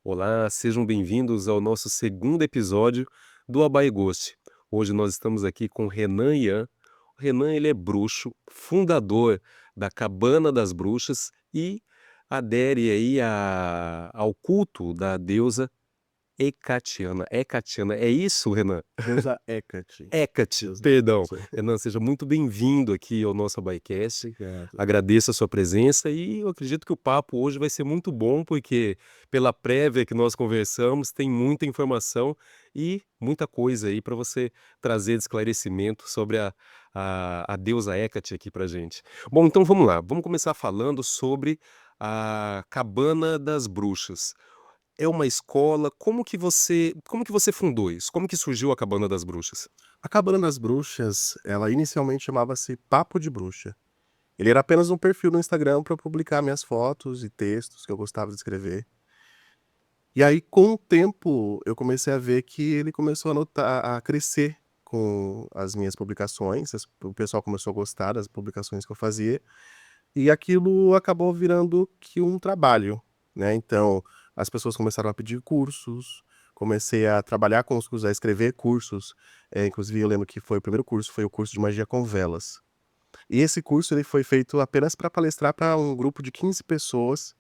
Olá, sejam bem-vindos ao nosso segundo episódio do Abai Ghost. Hoje nós estamos aqui com Renan Yan. O Renan, ele é bruxo, fundador da Cabana das Bruxas e adere aí ao culto da deusa Hecatiana. Hecatiana, é isso, Renan? Deusa Hecate. Hecate, Deusa perdão. Hecate. Renan, seja muito bem-vindo aqui ao nosso Abaicast. Obrigado. Agradeço a sua presença e eu acredito que o papo hoje vai ser muito bom, porque pela prévia que nós conversamos, tem muita informação e muita coisa aí para você trazer de esclarecimento sobre a deusa Hecate aqui pra gente. Bom, então vamos lá, vamos começar falando sobre a Cabana das Bruxas. É uma escola, como que você fundou isso? Como que surgiu a Cabana das Bruxas? A Cabana das Bruxas, ela inicialmente chamava-se Papo de Bruxa. Ele era apenas um perfil no Instagram para publicar minhas fotos e textos que eu gostava de escrever. E aí, com o tempo, eu comecei a ver que ele começou a crescer com as minhas publicações, o pessoal começou a gostar das publicações que eu fazia, e aquilo acabou virando que um trabalho, né. Então, as pessoas começaram a pedir cursos, comecei a trabalhar com os cursos, a escrever cursos, inclusive eu lembro que foi o primeiro curso, foi o curso de magia com velas. E esse curso ele foi feito apenas para palestrar para um grupo de 15 pessoas,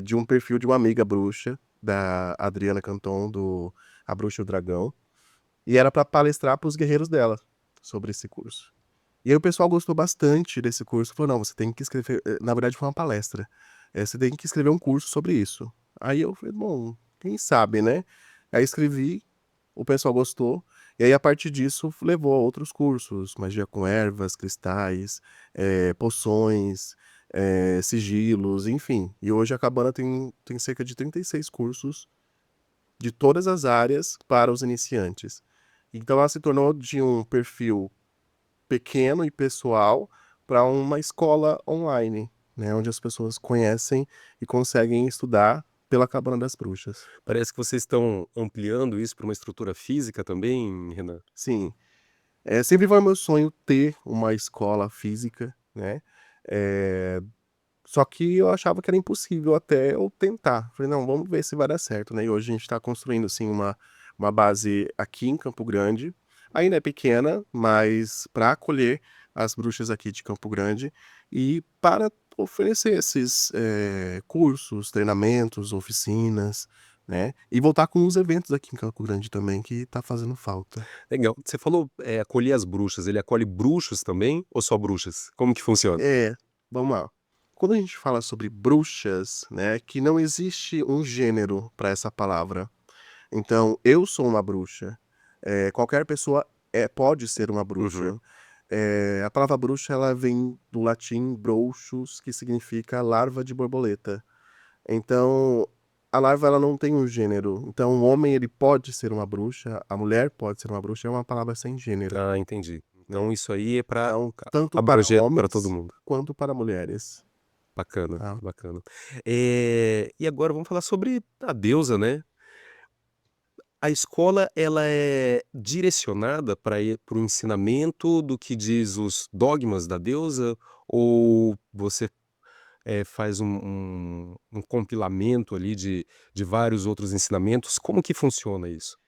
de um perfil de uma amiga bruxa, da Adriana Canton, do A Bruxa e o Dragão, e era para palestrar para os guerreiros dela, sobre esse curso. E aí o pessoal gostou bastante desse curso, falou: "Não, você tem que escrever", na verdade foi uma palestra, "você tem que escrever um curso sobre isso". Aí eu falei: "Bom, quem sabe, né". Aí escrevi, o pessoal gostou, e aí a partir disso levou a outros cursos, magia com ervas, cristais, poções, sigilos, enfim. E hoje a cabana tem cerca de 36 cursos, de todas as áreas, para os iniciantes. Então ela se tornou de um perfil pequeno e pessoal para uma escola online, né, onde as pessoas conhecem e conseguem estudar pela Cabana das Bruxas. Parece que vocês estão ampliando isso para uma estrutura física também, Renan? Sim, sempre foi meu sonho ter uma escola física, né, eh, só que eu achava que era impossível até eu tentar. Falei: "Não, vamos ver se vai dar certo", né, e hoje a gente está construindo, assim, uma base aqui em Campo Grande, ainda é pequena, mas para acolher as bruxas aqui de Campo Grande e para oferecer esses, cursos, treinamentos, oficinas, né, e voltar com os eventos aqui em Campo Grande também, que tá fazendo falta. Legal. Você falou, acolher as bruxas, ele acolhe bruxos também ou só bruxas? Como que funciona? É, vamos lá. Quando a gente fala sobre bruxas, né, que não existe um gênero para essa palavra. Então, eu sou uma bruxa, qualquer pessoa pode ser uma Uhum. bruxa. A palavra bruxa ela vem do latim bruxus, que significa larva de borboleta. Então, a larva ela não tem um gênero. Então, o homem ele pode ser uma bruxa, a mulher pode ser uma bruxa, é uma palavra sem gênero, Ah, entendi. né. Então isso aí é para Então, tanto para abranger para todo homens mundo. quanto para mulheres, Bacana, tá. bacana. E agora vamos falar sobre a deusa, né. A escola ela é direcionada para o ensinamento do que diz os dogmas da deusa, ou você, faz um compilamento ali de vários outros ensinamentos? Como que funciona isso?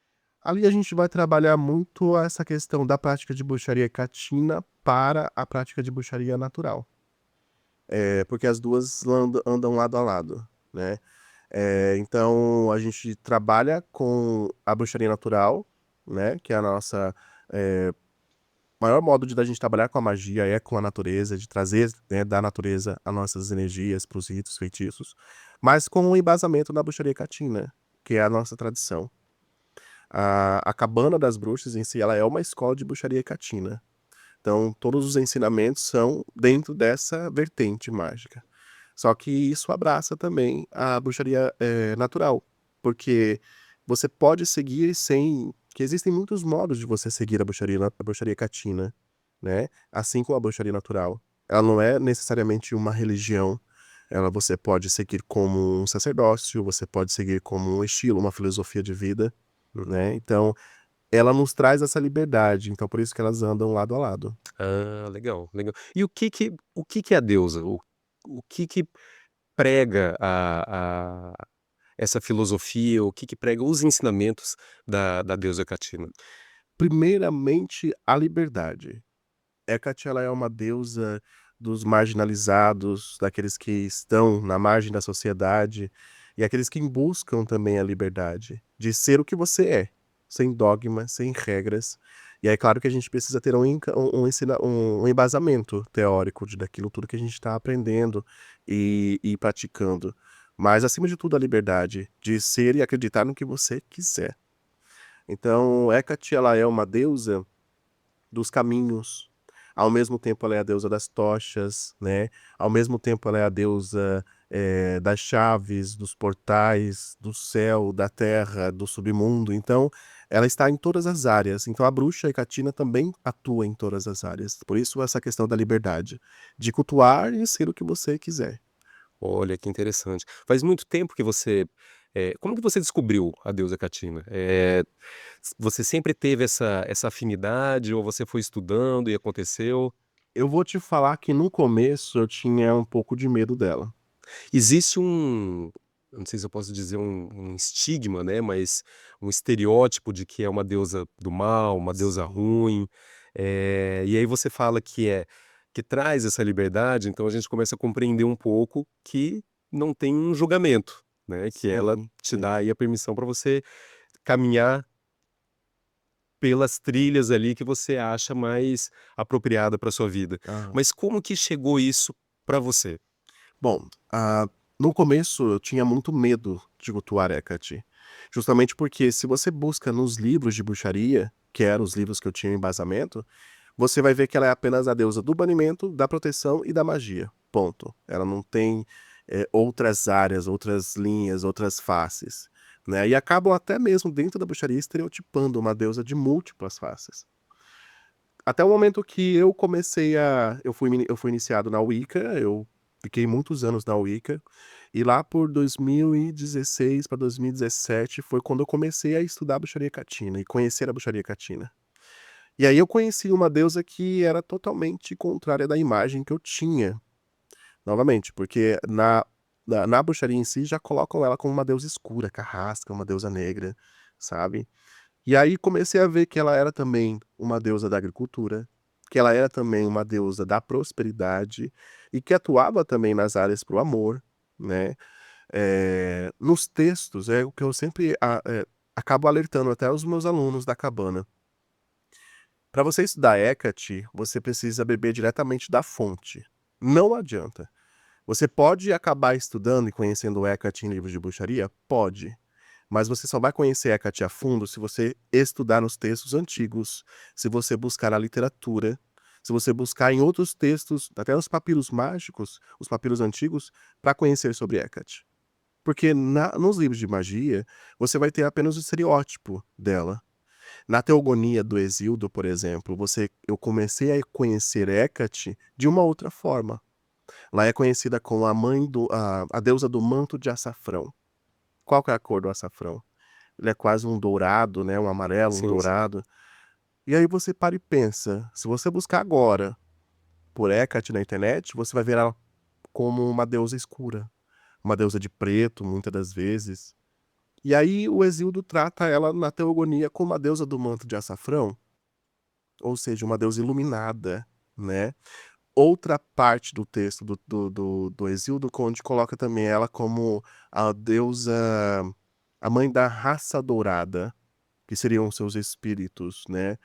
Ali a gente vai trabalhar muito essa questão da prática de bruxaria catina para a prática de bruxaria natural. Porque as 2 andam lado a lado, né. Então a gente trabalha com a bruxaria natural, né, que é a nossa, maior modo de da gente trabalhar com a magia é com a natureza, de trazer, né, da natureza as nossas energias para os ritos, feitiços, mas com um embasamento na bruxaria catina, que é a nossa tradição. A Cabana das Bruxas em si, ela é uma escola de bruxaria catina. Então, todos os ensinamentos são dentro dessa vertente mágica. Só que isso abraça também a bruxaria, natural, porque você pode seguir sem que existem muitos modos de você seguir a bruxaria catina, né, assim como a bruxaria natural. Ela não é necessariamente uma religião, você pode seguir como um sacerdócio, você pode seguir como um estilo, uma filosofia de vida, Uhum. né, então ela nos traz essa liberdade, então por isso que elas andam lado a lado. Ah, legal, legal. E o que que é a deusa? O que que prega a essa filosofia, o que que prega os ensinamentos da deusa Catina? Primeiramente, a liberdade. Hecate, ela é uma deusa dos marginalizados, daqueles que estão na margem da sociedade e aqueles que buscam também a liberdade de ser o que você é, sem dogma, sem regras. E é claro que a gente precisa ter um embasamento teórico daquilo tudo que a gente está aprendendo e praticando. Mas, acima de tudo, a liberdade de ser e acreditar no que você quiser. Então, Hecate, ela é uma deusa dos caminhos, ao mesmo tempo ela é a deusa das tochas, né, ao mesmo tempo ela é a deusa, das chaves, dos portais, do céu, da terra, do submundo, então, ela está em todas as áreas, então a bruxa hecatina também atua em todas as áreas, por isso essa questão da liberdade, de cultuar e ser o que você quiser. Olha, que interessante. Faz muito tempo que você como que você descobriu a deusa Catina? Você sempre teve essa afinidade ou você foi estudando e aconteceu? Eu vou te falar que no começo eu tinha um pouco de medo dela. Existe eu não sei se eu posso dizer um estigma, né, mas um estereótipo de que é uma deusa do mal, uma deusa ruim, e aí você fala que traz essa liberdade, então a gente começa a compreender um pouco que não tem um julgamento, né, que ela Sim, te sim. dá aí a permissão para você caminhar pelas trilhas ali que você acha mais apropriada para sua vida. Aham. Mas como que chegou isso para você? Bom, no começo eu tinha muito medo de cultuar Hecate, justamente porque se você busca nos livros de bruxaria, que eram os livros que eu tinha embasamento, você vai ver que ela é apenas a deusa do banimento, da proteção e da magia, ponto. Ela não tem, outras áreas, outras linhas, outras faces, né, e acabam até mesmo dentro da bruxaria estereotipando uma deusa de múltiplas faces. Até o momento que eu fui iniciado na Wicca, eu fiquei muitos anos na Wicca, e lá por 2016 para 2017 foi quando eu comecei a estudar a bruxaria catina e conhecer a bruxaria catina. E aí eu conheci uma deusa que era totalmente contrária da imagem que eu tinha, novamente, porque na bruxaria em si já colocam ela como uma deusa escura, carrasca, uma deusa negra, sabe. E aí comecei a ver que ela era também uma deusa da agricultura, que ela era também uma deusa da prosperidade e que atuava também nas áreas para o amor, né. Nos textos, é o que eu sempre acabo alertando até os meus alunos da cabana. Para você estudar Hecate, você precisa beber diretamente da fonte. Não adianta. Você pode acabar estudando e conhecendo Hecate em livros de bruxaria? Pode. Mas você só vai conhecer Hecate a fundo se você estudar nos textos antigos, se você buscar na literatura, se você buscar em outros textos, até nos papiros mágicos, os papiros antigos, para conhecer sobre Hecate. Porque nos livros de magia, você vai ter apenas o estereótipo dela. Na Teogonia do Exildo, por exemplo, eu comecei a conhecer Hecate de uma outra forma. Lá é conhecida como a deusa do manto de açafrão. Qual que é a cor do açafrão? Ele é quase um dourado, né, um amarelo, um Sim, sim. dourado. E aí você para e pensa, se você buscar agora por Hecate na internet, você vai ver ela como uma deusa escura, uma deusa de preto, muitas das vezes. E aí o Exildo trata ela na Teogonia como a deusa do manto de açafrão, ou seja, uma deusa iluminada, né. Outra parte do texto do Exíodo Conde coloca também ela como a deusa, a mãe da raça dourada, que seriam seus espíritos, né.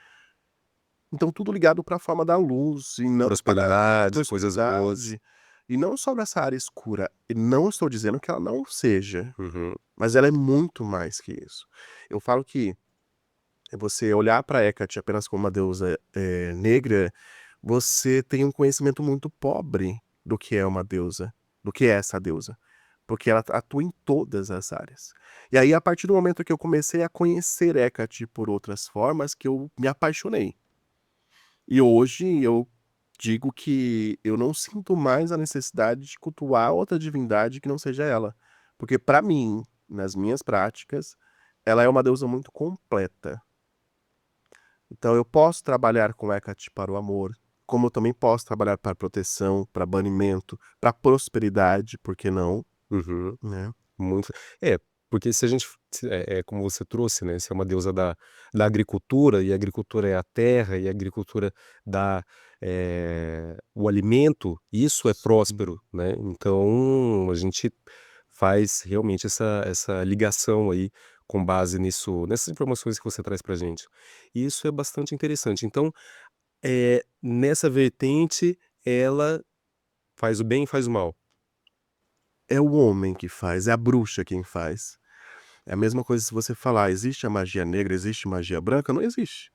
Então tudo ligado para a forma da luz e não para Prosperidade, coisas boas. prosperidade, e não sobre essa área escura. E não estou dizendo que ela não seja, Uhum. mas ela é muito mais que isso. Eu falo que você olhar para Hecate apenas como uma deusa, negra, você tem um conhecimento muito pobre do que é uma deusa, do que é essa deusa, porque ela atua em todas as áreas. E aí, a partir do momento que eu comecei a conhecer Hecate por outras formas, que eu me apaixonei. E hoje eu digo que eu não sinto mais a necessidade de cultuar outra divindade que não seja ela, porque para mim, nas minhas práticas, ela é uma deusa muito completa. Então eu posso trabalhar com Hecate para o amor, como eu também posso trabalhar para proteção, para banimento, para prosperidade, por que não, Uhum. né. Muito é. Porque se a gente como você trouxe, né, se é uma deusa da agricultura, e a agricultura é a terra, e a agricultura dá, o alimento, isso é Sim. próspero, né. Então a gente faz realmente essa ligação aí, com base nessas informações que você traz pra gente. E isso é bastante interessante. Então, nessa vertente, ela faz o bem e faz o mal. É o homem que faz, é a bruxa quem faz. É a mesma coisa se você falar: "Existe a magia negra, existe magia branca?", não existe.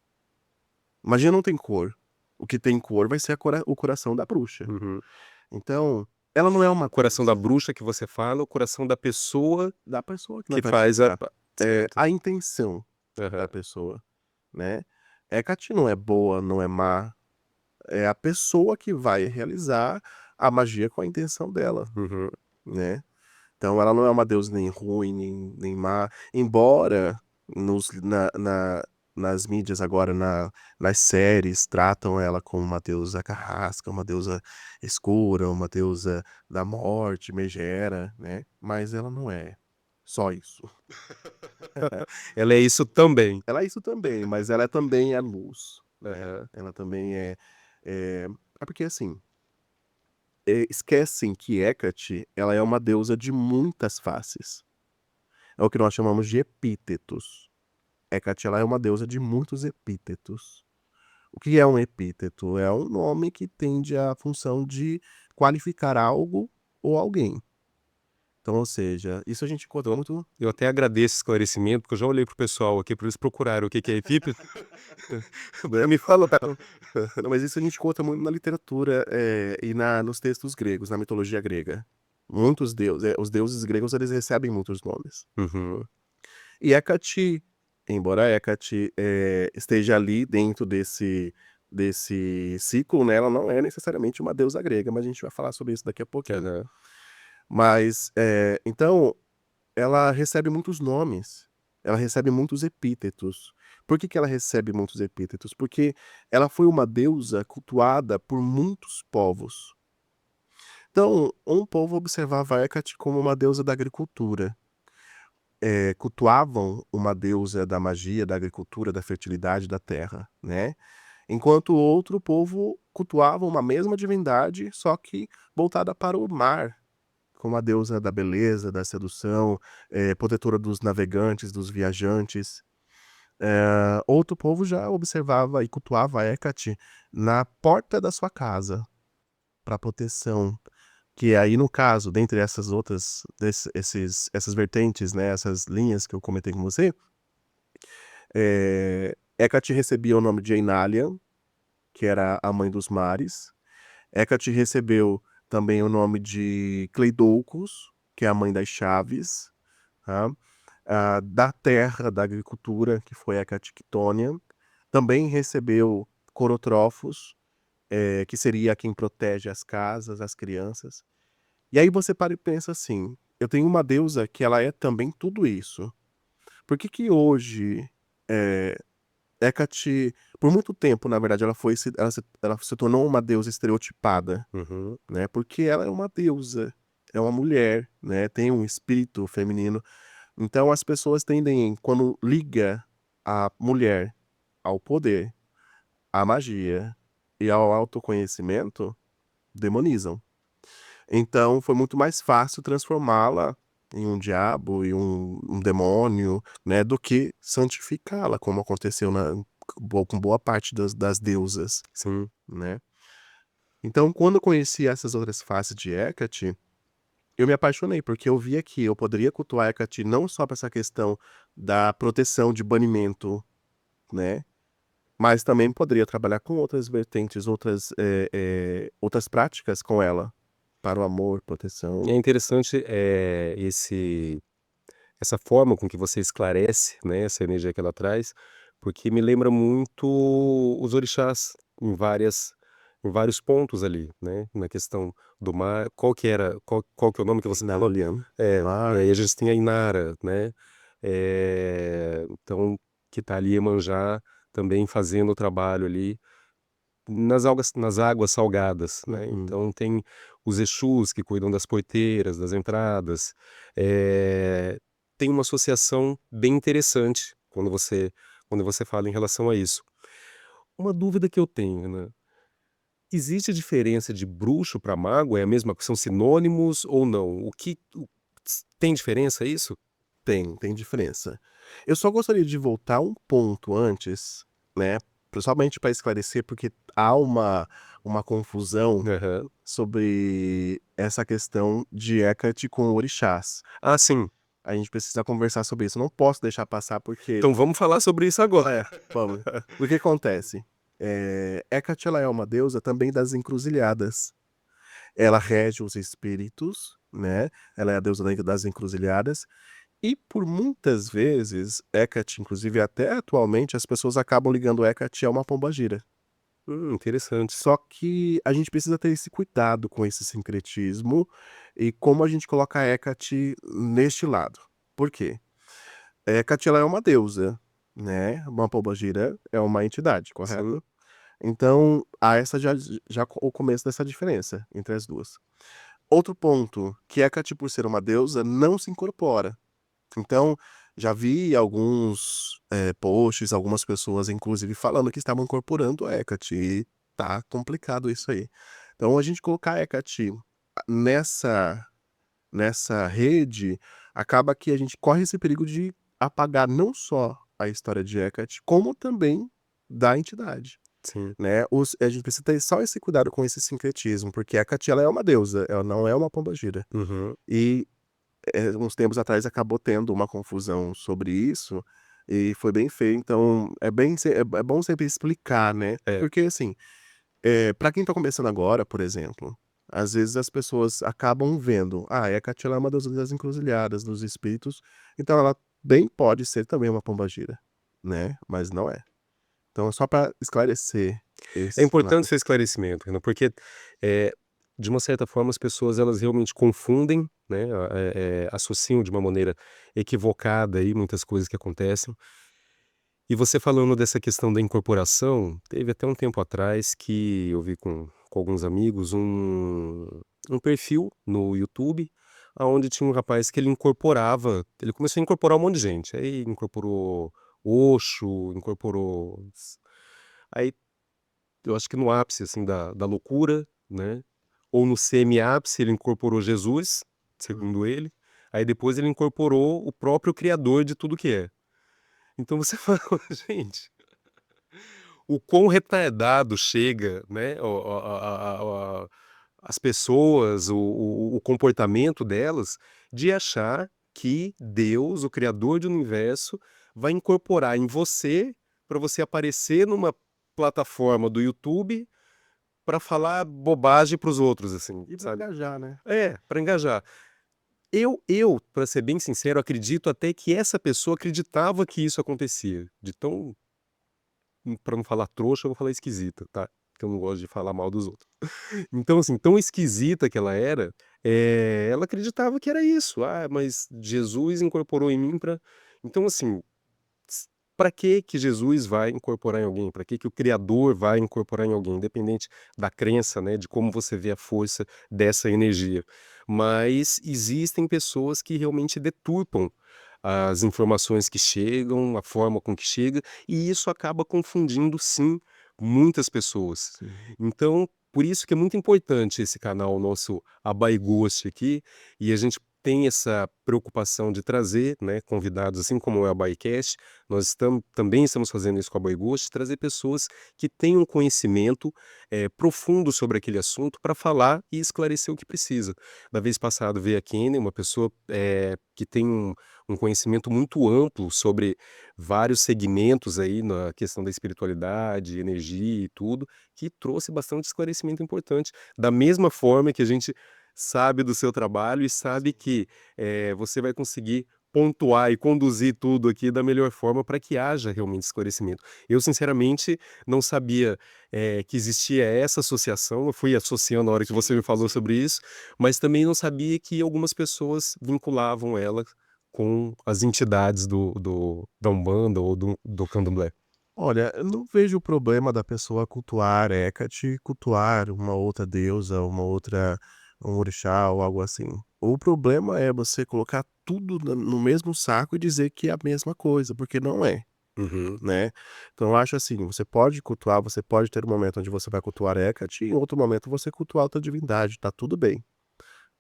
Magia não tem cor. O que tem cor vai ser a o coração da bruxa. Uhum. Então, ela não é uma O coração da deusa, bruxa que você fala, o coração da pessoa da pessoa que que vai faz a praticar. pa É certo. a intenção da Aham. pessoa, né. Hecate não é boa, não é má, é a pessoa que vai realizar a magia com a intenção dela, Uhum. né. Então ela não é uma deusa nem ruim, nem má, embora nas mídias agora, nas séries, tratam ela como uma deusa carrasca, uma deusa escura, uma deusa da morte, megera, né, mas ela não é só isso. Ela é isso também. Ela é isso também, mas ela também é luz, né, Aham. ela também é porque assim, esquecem que Hecate, ela é uma deusa de muitas faces. É o que nós chamamos de epítetos. Hecate, ela é uma deusa de muitos epítetos. O que é um epíteto? É um nome que tende à função de qualificar algo ou alguém. Então, ou seja, isso a gente encontra Então, muito. eu até agradeço esse esclarecimento, porque eu já olhei para o pessoal aqui para eles procurarem o que que é epípeto. Me fala. Não, mas isso a gente encontra muito na literatura, e nos textos gregos, na mitologia grega. Muitos deuses, os deuses gregos, eles recebem muitos nomes. Uhum. E Hecate, embora Hecate, esteja ali dentro desse ciclo, né, ela não é necessariamente uma deusa grega, mas a gente vai falar sobre isso daqui a pouquinho. Aham. Mas, então, ela recebe muitos nomes, ela recebe muitos epítetos. Por que que ela recebe muitos epítetos? Porque ela foi uma deusa cultuada por muitos povos. Então, um povo observava Hecate como uma deusa da agricultura. Cultuavam uma deusa da magia, da agricultura, da fertilidade da terra, né. Enquanto outro povo cultuava uma mesma divindade, só que voltada para o mar, como a deusa da beleza, da sedução, protetora dos navegantes, dos viajantes. Outro povo já observava e cultuava Hecate na porta da sua casa, para proteção. Que aí, no caso, dentre essas outras essas vertentes, né, essas linhas que eu comentei com você, Hecate recebia o nome de Einalia, que era a mãe dos mares. Hecate recebeu também o nome de Cleidoucos, que é a mãe das chaves, tá. Da terra, da agricultura, que foi Hecate Quitônia. Também recebeu Corotrofos, que seria quem protege as casas, as crianças. E aí você para e pensa assim: eu tenho uma deusa que ela é também tudo isso. Por que que hoje, eh, Hecate, por muito tempo, na verdade, ela se tornou uma deusa estereotipada, Uhum. né, porque ela é uma deusa, é uma mulher, né, tem um espírito feminino. Então as pessoas tendem, quando liga a mulher ao poder, à magia e ao autoconhecimento, demonizam. Então foi muito mais fácil transformá-la em um diabo e um demônio, né, do que santificá-la, como aconteceu com boa parte das deusas, Sim. né. Então quando eu conheci essas outras faces de Hecate, eu me apaixonei, porque eu via que eu poderia cultuar Hecate não só para essa questão da proteção, de banimento, né, mas também poderia trabalhar com outras vertentes, outras práticas com ela, para o amor, E proteção. é interessante, essa forma com que você esclarece, né, essa energia que ela traz, porque me lembra muito os orixás em vários pontos ali, né, na questão do mar. Qual que é o nome que você falou? Inalian, E claro. aí a gente tem a Inara, né, então que tá ali Iemanjá também fazendo o trabalho ali nas águas salgadas, né. Uhum. Então tem os Exus que cuidam das porteiras, das entradas, eh tem uma associação bem interessante quando você fala em relação a isso. Uma dúvida que eu tenho, né, existe diferença de bruxo para mago? É a mesma, são sinônimos ou não? Tem diferença isso? Tem diferença. Eu só gostaria de voltar um ponto antes, né, somente para esclarecer, porque há uma confusão Aham. sobre essa questão de Hecate com orixás. Ah, sim. A gente precisa conversar sobre isso, eu não posso deixar passar porque Então vamos falar sobre isso agora. vamos. O que acontece? Hecate ela é uma deusa também das encruzilhadas. Ela rege os espíritos, né, ela é a deusa das encruzilhadas, e por muitas vezes, Hecate, inclusive até atualmente, as pessoas acabam ligando Hecate a uma pombagira. Interessante. Só que a gente precisa ter esse cuidado com esse sincretismo e como a gente coloca a Hecate neste lado. Por quê? Hecate ela é uma deusa, né, uma pombagira é uma entidade, Sim, correto? Então, há essa o começo dessa diferença entre as 2. Outro ponto, que Hecate por ser uma deusa não se incorpora. Então, já vi alguns, posts, algumas pessoas inclusive falando que estavam incorporando a Hecate e tá complicado isso aí. Então a gente colocar a Hecate nessa nessa rede, acaba que a gente corre esse perigo de apagar não só a história de Hecate, como também da entidade, sim. né. A gente precisa ter só esse cuidado com esse sincretismo, porque Hecate ela é uma deusa, ela não é uma pombagira. Uhum. E uns tempos atrás acabou tendo uma confusão sobre isso, e foi bem feio, então é bom sempre explicar, né, É. porque assim, pra quem tá começando agora, por exemplo, às vezes as pessoas acabam vendo: "Ah, a Hecate ela é uma das encruzilhadas, dos espíritos, então ela bem pode ser também uma pombagira", né, mas não é. Então é só pra esclarecer É esse importante lado. esse esclarecimento, né, porque, eh, de uma certa forma as pessoas elas realmente confundem, né, associam de uma maneira equivocada aí muitas coisas que acontecem. E você falando dessa questão da incorporação, teve até um tempo atrás que eu vi com alguns amigos um perfil no YouTube, aonde tinha um rapaz que ele começou a incorporar um monte de gente, aí incorporou Osho, incorporou aí eu acho que no ápice, assim, da loucura, né, ou no semi-ápice, ele incorporou Jesus, segundo ele, aí depois ele incorporou o próprio criador de tudo que é. Então você fala: "Gente, o quão retardado chega, né, o a as pessoas, o comportamento delas, de achar que Deus, o criador do universo, vai incorporar em você, para você aparecer numa plataforma do YouTube para falar bobagem para os outros, assim, E pra sabe. engajar, né. É, para engajar. Eu, para ser bem sincero, acredito até que essa pessoa acreditava que isso acontecia, de tão para não falar trouxa, eu vou falar esquisita, tá, que eu não gosto de falar mal dos outros. Então, assim, tão esquisita que ela era, ela acreditava que era isso. "Ah, mas Jesus incorporou em mim pra". Então, assim, para que Jesus vai incorporar em alguém? Para que o criador vai incorporar em alguém? Independente da crença, né, de como você vê a força dessa energia. Mas existem pessoas que realmente deturpam as informações que chegam, a forma com que chega, e isso acaba confundindo sim, muitas pessoas. Sim. Então, por isso que é muito importante esse canal nosso Abaighost aqui, e a gente tem essa preocupação de trazer, né, convidados, assim como é o Abaicast, também estamos fazendo isso com a Boigost, trazer pessoas que tenham conhecimento, profundo sobre aquele assunto para falar e esclarecer o que precisa. Da vez passada veio a Kênia, uma pessoa, que tem um conhecimento muito amplo sobre vários segmentos aí na questão da espiritualidade, energia e tudo, que trouxe bastante esclarecimento importante. Da mesma forma que a gente sabe do seu trabalho e sabe que, você vai conseguir pontuar e conduzir tudo aqui da melhor forma para que haja realmente esclarecimento. Eu sinceramente não sabia, que existia essa associação, eu fui associando na hora que você Sim, me falou sim. sobre isso, mas também não sabia que algumas pessoas vinculavam ela com as entidades da Umbanda ou do Candomblé. Olha, eu não vejo o problema da pessoa cultuar Hecate, cultuar uma outra deusa, um orixá ou algo assim. O problema é você colocar tudo no mesmo saco e dizer que é a mesma coisa, porque não é, Uhum. né. Então eu acho assim, você pode cultuar, você pode ter um momento onde você vai cultuar Hecate e em outro momento você cultuar outra divindade, tá tudo bem.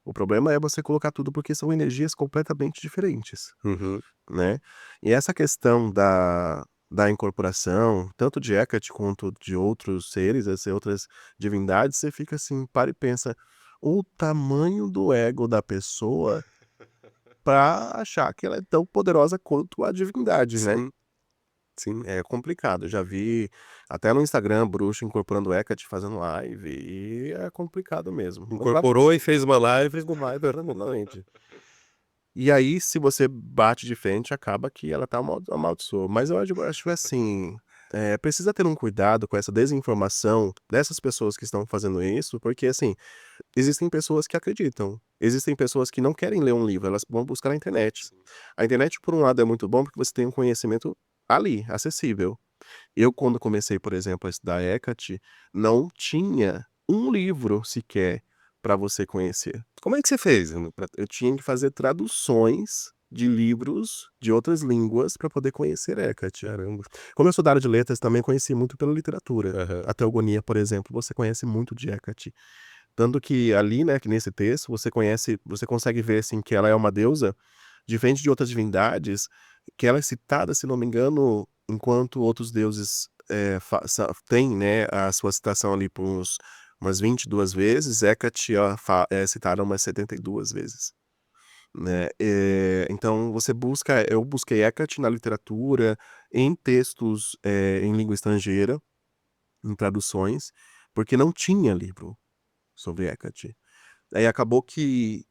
O problema é você colocar tudo, porque são energias completamente diferentes, Uhum. né. E essa questão da incorporação, tanto de Hecate quanto de outros seres, outras divindades, você fica assim, para e pensa, o tamanho do ego da pessoa para achar que ela é tão poderosa quanto a divindade, né. Sim, sim. É complicado, eu já vi até no Instagram bruxa incorporando Hecate fazendo live, e é complicado mesmo. Mas lá Incorporou e fez uma live. fez no live, exatamente. E aí, se você bate de frente, acaba que ela tá amaldiçoa. Mas eu acho assim, precisa ter um cuidado com essa desinformação dessas pessoas que estão fazendo isso, porque, assim, existem pessoas que acreditam, existem pessoas que não querem ler um livro, elas vão buscar na internet. Sim. A internet, por um lado, é muito bom, porque você tem um conhecimento ali, acessível. Eu, quando comecei, por exemplo, a estudar Hecate, não tinha um livro sequer para você conhecer. Como é que você fez, Ana, pra Eu tinha que fazer traduções de livros de outras línguas para poder conhecer Hecate. caramba. Como eu sou da área de letras, também conheci muito pela literatura. Aham. A Teogonia, por exemplo, você conhece muito de Hecate. Tanto que ali, né, que nesse texto, você consegue ver, assim, que ela é uma deusa, diferente de outras divindades, que ela é citada, se não me engano, enquanto outros deuses, têm, né, a sua citação ali por umas 22 vezes, Hecate é citada umas 72 vezes, né. Então eu busquei Hecate na literatura, em textos, em língua estrangeira, em traduções, porque não tinha livro sobre Hecate. Aí acabou que,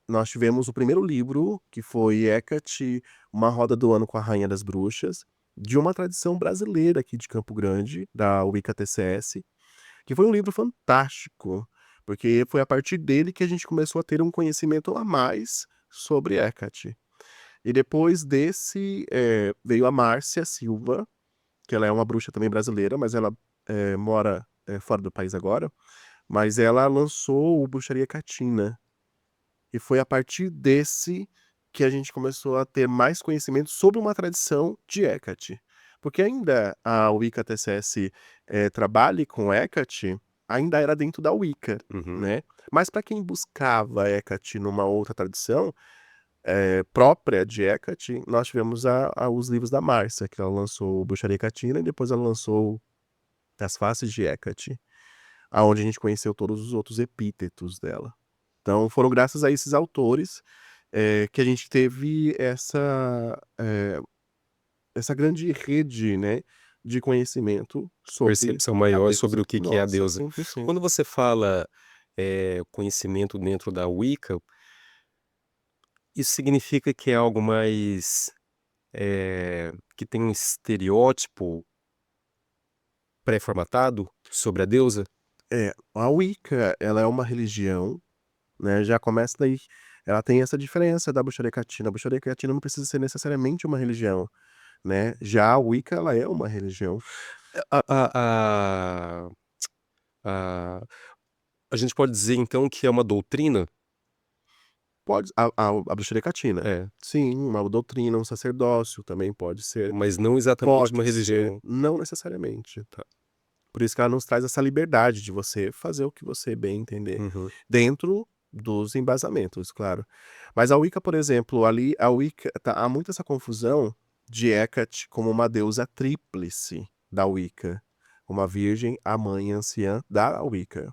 nós tivemos o primeiro livro, que foi Hecate, Uma Roda do Ano com a Rainha das Bruxas, de uma tradição brasileira aqui de Campo Grande, da Wicca TCS, que foi um livro fantástico, porque foi a partir dele que a gente começou a ter um conhecimento a mais sobre Hecate. E depois desse, veio a Márcia Silva, que ela é uma bruxa também brasileira, mas ela, mora, fora do país agora, mas ela lançou o Bruxaria Catina, e foi a partir desse que a gente começou a ter mais conhecimento sobre uma tradição de Hecate. Porque ainda a Wicca TCS, trabalhe com Hecate, ainda era dentro da Wicca, Uhum. né. Mas para quem buscava Hecate numa outra tradição, própria de Hecate, nós tivemos os livros da Márcia, que ela lançou o Bruxaria Catina e depois ela lançou As Faces de Hecate, aonde a gente conheceu todos os outros epítetos dela. Então foram graças a esses autores, que a gente teve essa grande rede, né, de conhecimento sobre Percepção a maior sobre deusa. o que que é a Nossa, deusa. 100%. Quando você fala, conhecimento dentro da Wicca, isso significa que é algo mais, que tem um estereótipo pré-formatado sobre a deusa? A Wicca, ela é uma religião, né, já começa daí. Ela tem essa diferença da bruxaria catina. A bruxaria catina não precisa ser necessariamente uma religião, né, já a Wicca, ela é uma religião. A a a gente pode dizer então que é uma doutrina? Pode a bruxaria catina. É, Sim, uma doutrina, um sacerdócio também pode ser. mas não exatamente uma Pode ser, religião. não necessariamente. Tá. Por isso que ela nos traz essa liberdade de você fazer o que você bem entender, Uhum. dentro dos embasamentos, claro. Mas a Wicca, por exemplo, ali a Wicca há muito essa confusão de Hecate como uma deusa tríplice da Wicca, uma virgem, a mãe anciã da Wicca.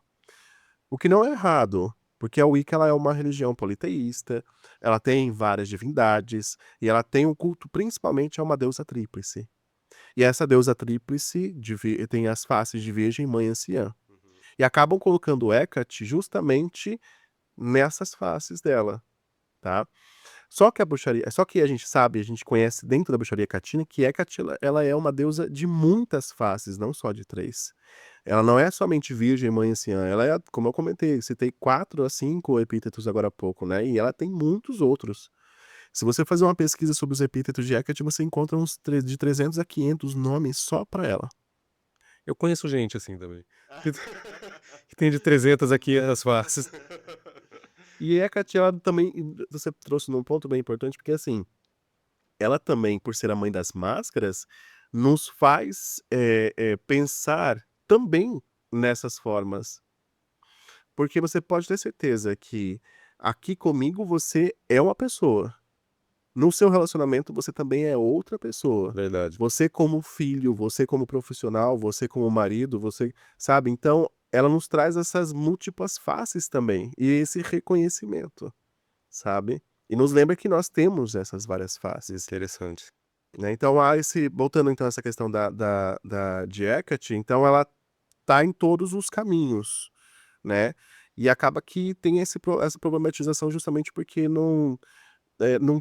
O que não é errado, porque a Wicca ela é uma religião politeísta, ela tem várias divindades, e ela tem um culto principalmente a uma deusa tríplice. E essa deusa tríplice tem as faces de virgem, mãe e anciã. Uhum. E acabam colocando Hecate justamente nessas faces dela, tá. Só que a gente sabe, a gente conhece dentro da bruxaria catina que Hecate ela é uma deusa de muitas faces, não só de 3. Ela não é somente virgem, mãe e anciã, ela é, como eu comentei, citei 4 a 5 epítetos agora há pouco, né, e ela tem muitos outros. Se você fazer uma pesquisa sobre os epítetos de Hecate, você encontra de 300 a 500 nomes só para ela. Eu conheço gente assim também. tem de 300 aqui as faces. E Hecate, ela também você trouxe num ponto bem importante, porque assim, ela também, por ser a mãe das máscaras, nos faz, pensar também nessas formas. Porque você pode ter certeza que aqui comigo você é uma pessoa, no seu relacionamento você também é outra pessoa. Verdade. Você como filho, você como profissional, você como marido, você sabe, então ela nos traz essas múltiplas faces também, e esse reconhecimento, sabe. E nos lembra que nós temos essas várias faces, Interessante. né, então há esse voltando então a essa questão da de Hecate, então ela tá em todos os caminhos, né, e acaba que tem essa problematização justamente porque não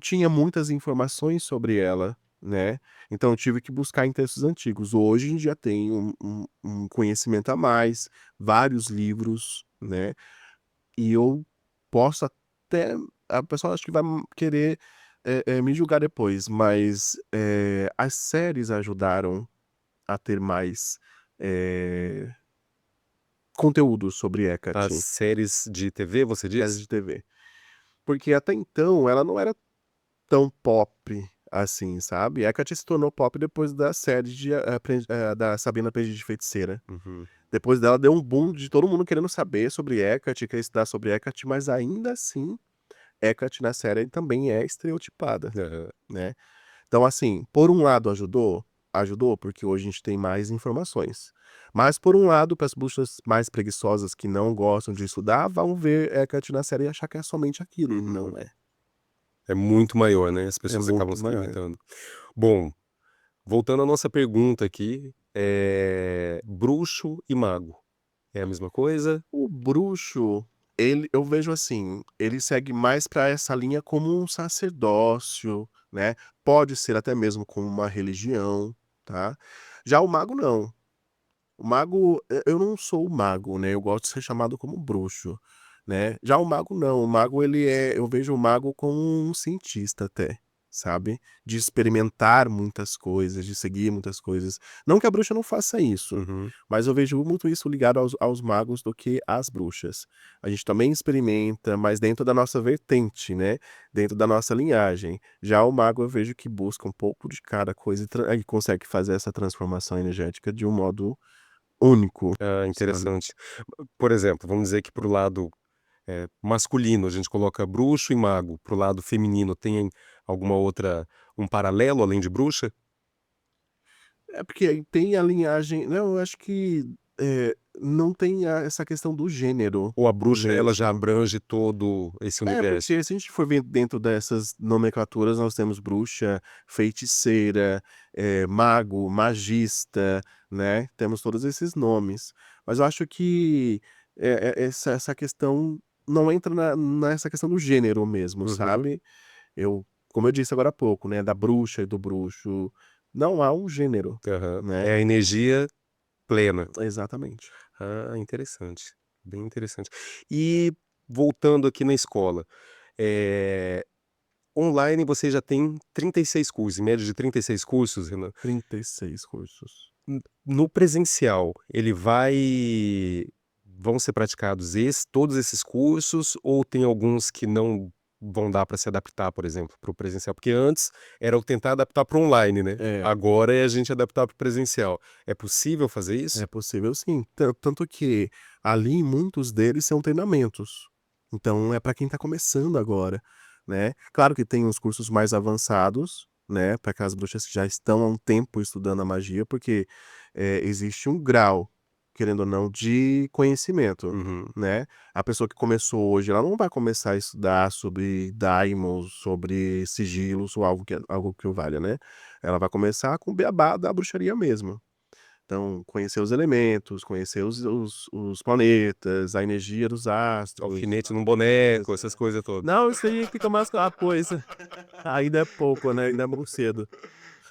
tinha muitas informações sobre ela, né, então eu tive que buscar em textos antigos. Hoje a gente já tem um conhecimento a mais, vários livros, né, e eu posso até a pessoa acho que vai querer, me julgar depois, mas, as séries ajudaram a ter mais, eh, conteúdo sobre As Hecate, séries de TV, você séries diz? de TV. Porque até então ela não era tão pop assim, sabe. Hecate se tornou pop depois da série da Sabrina Aprendiz de Feiticeira. Uhum. Depois dela deu um boom de todo mundo querendo saber sobre Hecate, querer estudar sobre Hecate, mas ainda assim, Hecate na série também é estereotipada, Aham. né. Então assim, por um lado ajudou? Ajudou, porque hoje a gente tem mais informações. Mas por um lado, para as bruxas mais preguiçosas que não gostam de estudar, vão ver Hecate na série e achar que é somente aquilo, e não Uhum. é. É muito maior, né, as É pessoas acabam muito se maior. limitando. Bom, voltando à nossa pergunta aqui, bruxo e mago, é a mesma coisa? O bruxo, ele eu vejo assim, ele segue mais para essa linha como um sacerdócio, né, pode ser até mesmo como uma religião, tá. Já o mago não. O mago, eu não sou o mago, né, eu gosto de ser chamado como bruxo, né. Já o mago não, o mago eu vejo o mago como um cientista até, sabe, de experimentar muitas coisas, de seguir muitas coisas. Não que a bruxa não faça isso, Uhum. mas eu vejo muito isso ligado aos magos do que às bruxas. A gente também experimenta, mas dentro da nossa vertente, né, dentro da nossa linhagem. Já o mago eu vejo que busca um pouco de cada coisa e consegue fazer essa transformação energética de um modo único, Ah, sabe. interessante. Por exemplo, vamos dizer que para o lado, masculino a gente coloca bruxo e mago, para o lado feminino tem alguma outra um paralelo além de bruxa? É porque aí tem a linhagem não, eu acho que, não tem essa questão do gênero Ou a bruxa ela já mesmo. abrange todo esse É, universo? porque se a gente for ver dentro dessas nomenclaturas, nós temos bruxa, feiticeira, mago, magista, né, temos todos esses nomes. Mas eu acho que, essa questão não entra nessa questão do gênero mesmo, Uhum. sabe. Como eu disse agora há pouco, né, da bruxa e do bruxo, não há um gênero, Aham. né. É a energia plena. Exatamente. Ah, interessante, bem interessante. E voltando aqui na escola, eh, online você já tem 36 cursos, em média de 36 cursos, Renan. 36 cursos. No presencial, ele vai vão ser praticados todos esses cursos ou tem alguns que não vão dar para se adaptar, por exemplo, para o presencial? Porque antes era o tentar adaptar para o online, né, É, agora é a gente adaptar para o presencial. É possível fazer é isso? possível sim. Tanto que ali muitos deles são treinamentos. Então é para quem está começando agora, né. Claro que tem os cursos mais avançados, né, para aquelas bruxas que já estão há um tempo estudando a magia, porque, existe um grau, querendo ou não, de conhecimento, Uhum. né. A pessoa que começou hoje, ela não vai começar a estudar sobre daimons, sobre sigilos ou algo que o valha, né. Ela vai começar com o beabá da bruxaria mesmo. Então, conhecer os elementos, conhecer os planetas, a energia dos astros, Alfinete num boneco, essas natureza. coisas todas. Não, isso aí fica mais coisa. Ainda é pouco, né, ainda é muito cedo.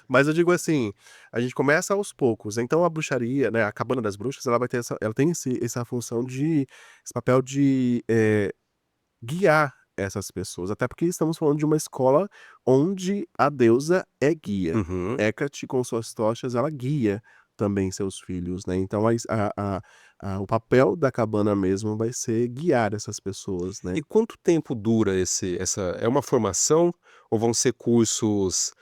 Mas eu digo assim, a gente começa aos poucos, então a bruxaria, né, a cabana das bruxas, ela tem essa função esse papel de, guiar essas pessoas, até porque estamos falando de uma escola onde a deusa é guia. Uhum. Hecate, com suas tochas, ela guia também seus filhos, né, então O papel da cabana mesmo vai ser guiar essas pessoas, né. E quanto tempo dura essa é uma formação ou vão ser cursos,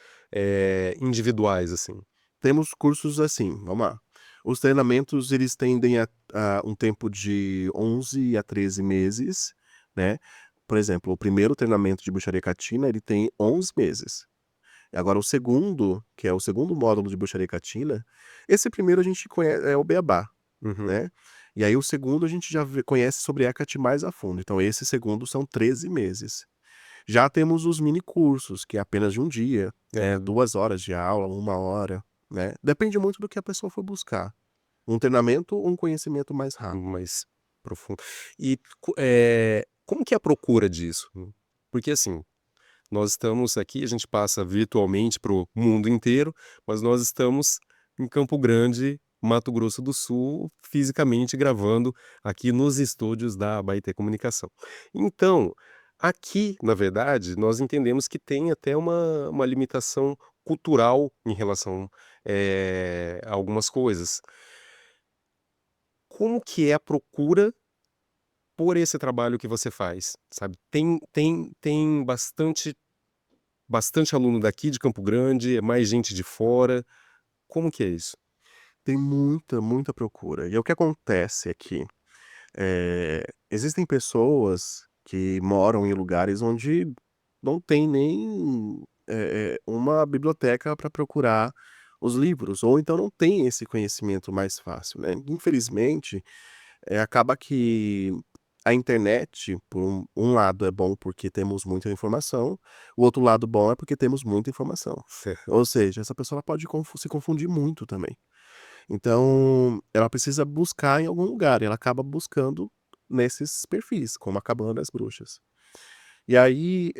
individuais, assim? Temos cursos assim, vamos lá. Os treinamentos eles tendem a um tempo de 11 a 13 meses, né. Por exemplo, o primeiro treinamento de bruxaria catina, ele tem 11 meses. Agora o segundo, que é o segundo módulo de bruxaria catina, esse primeiro a gente é o beabá, Uhum. né. E aí o segundo a gente já conhece sobre Hecate mais a fundo, então esse segundo são 13 meses. Já temos os mini cursos, que é apenas de um dia, É, 2 horas de aula, 1 hora, né. Depende muito do que a pessoa for buscar. Um treinamento ou um conhecimento mais rápido. mais profundo. E como que é a procura disso? Porque, assim, nós estamos aqui, a gente passa virtualmente para o mundo inteiro, mas nós estamos em Campo Grande, Mato Grosso do Sul, fisicamente gravando aqui nos estúdios da Abaeté Comunicação. Então, aqui, na verdade, nós entendemos que tem até uma limitação cultural em relação, a algumas coisas. Como que é a procura por esse trabalho que você faz, sabe? Tem bastante aluno daqui de Campo Grande, é mais gente de fora, como que é isso? Tem muita, muita procura. E o que acontece aqui, existem pessoas que moram em lugares onde não tem nem, uma biblioteca para procurar os livros, ou então não tem esse conhecimento mais fácil, né. Infelizmente, acaba que a internet, por um lado é bom porque temos muita informação, o outro lado bom é porque temos muita informação. Certo. Ou seja, essa pessoa ela pode se confundir muito também. Então, ela precisa buscar em algum lugar, e ela acaba buscando nesses perfis, como a Cabana das Bruxas. E aí,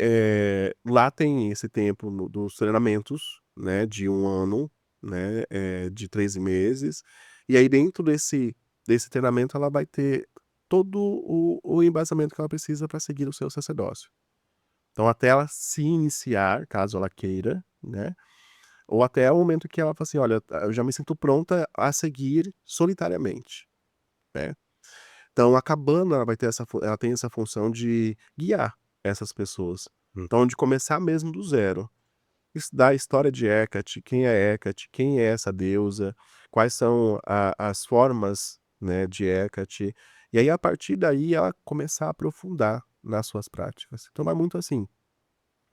lá tem esse tempo dos treinamentos, né, de 1 ano, né, de 13 meses, e aí dentro desse treinamento ela vai ter todo o embasamento que ela precisa para seguir o seu sacerdócio. Então até ela se iniciar, caso ela queira, né, ou até o momento que ela fala assim: "Olha, eu já me sinto pronta a seguir solitariamente", né. Então a cabana ela vai ter ela tem essa função de guiar essas pessoas. Hum. Então de começar mesmo do zero, estudar a história de Hecate, quem é essa deusa, quais são a as formas, né, de Hecate, e aí a partir daí ela começar a aprofundar nas suas práticas. Então vai muito assim,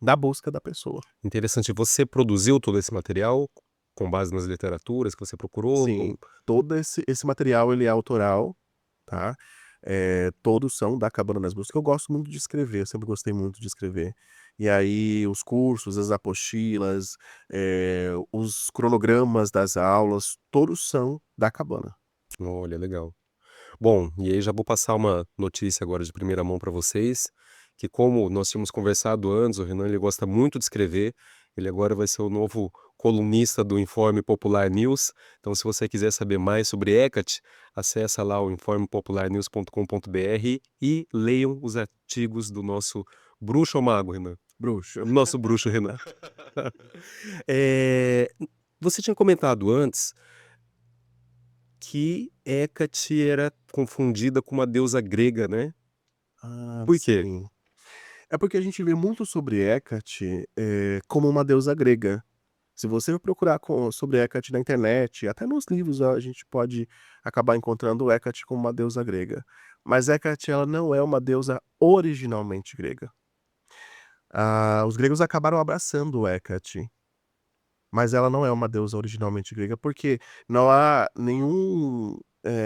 da busca da pessoa. Interessante, você produziu todo esse material com base nas literaturas que você procurou? Sim, todo esse material ele é autoral, tá, todos são da Cabana das Bruxas, que eu gosto muito de escrever, eu sempre gostei muito de escrever. E aí os cursos, as apostilas, os cronogramas das aulas, todos são da Cabana. Olha, legal. Bom, e aí já vou passar uma notícia agora de primeira mão para vocês, que como nós tínhamos conversado antes, o Renan ele gosta muito de escrever, ele agora vai ser o novo colunista do Informe Popular News, então se você quiser saber mais sobre Hecate, acessa lá o informepopularnews.com.br e leiam os artigos do nosso bruxo ou mago, Renan? Bruxo. Nosso bruxo Renan. Eh, você tinha comentado antes que Hecate era confundida com uma deusa grega, né. Ah, Por quê? sim. É porque a gente vê muito sobre Hecate, como uma deusa grega. Se você procurar sobre Hecate na internet, até nos livros a gente pode acabar encontrando Hecate como uma deusa grega. Mas Hecate ela não é uma deusa originalmente grega. Os gregos acabaram abraçando Hecate, mas ela não é uma deusa originalmente grega, porque não há nenhum,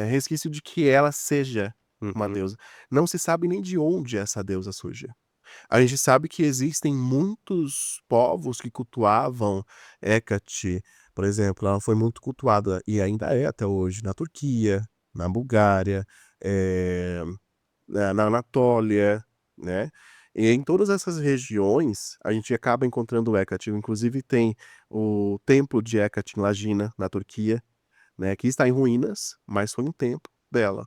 resquício de que ela seja uma Uhum. deusa. Não se sabe nem de onde essa deusa surge. A gente sabe que existem muitos povos que cultuavam Hecate, por exemplo, ela foi muito cultuada e ainda é até hoje na Turquia, na Bulgária, eh, na Anatólia, né. E em todas essas regiões, a gente acaba encontrando Hecate, inclusive tem o templo de Hecate em Lagina, na Turquia, né, que está em ruínas, mas foi um templo dela.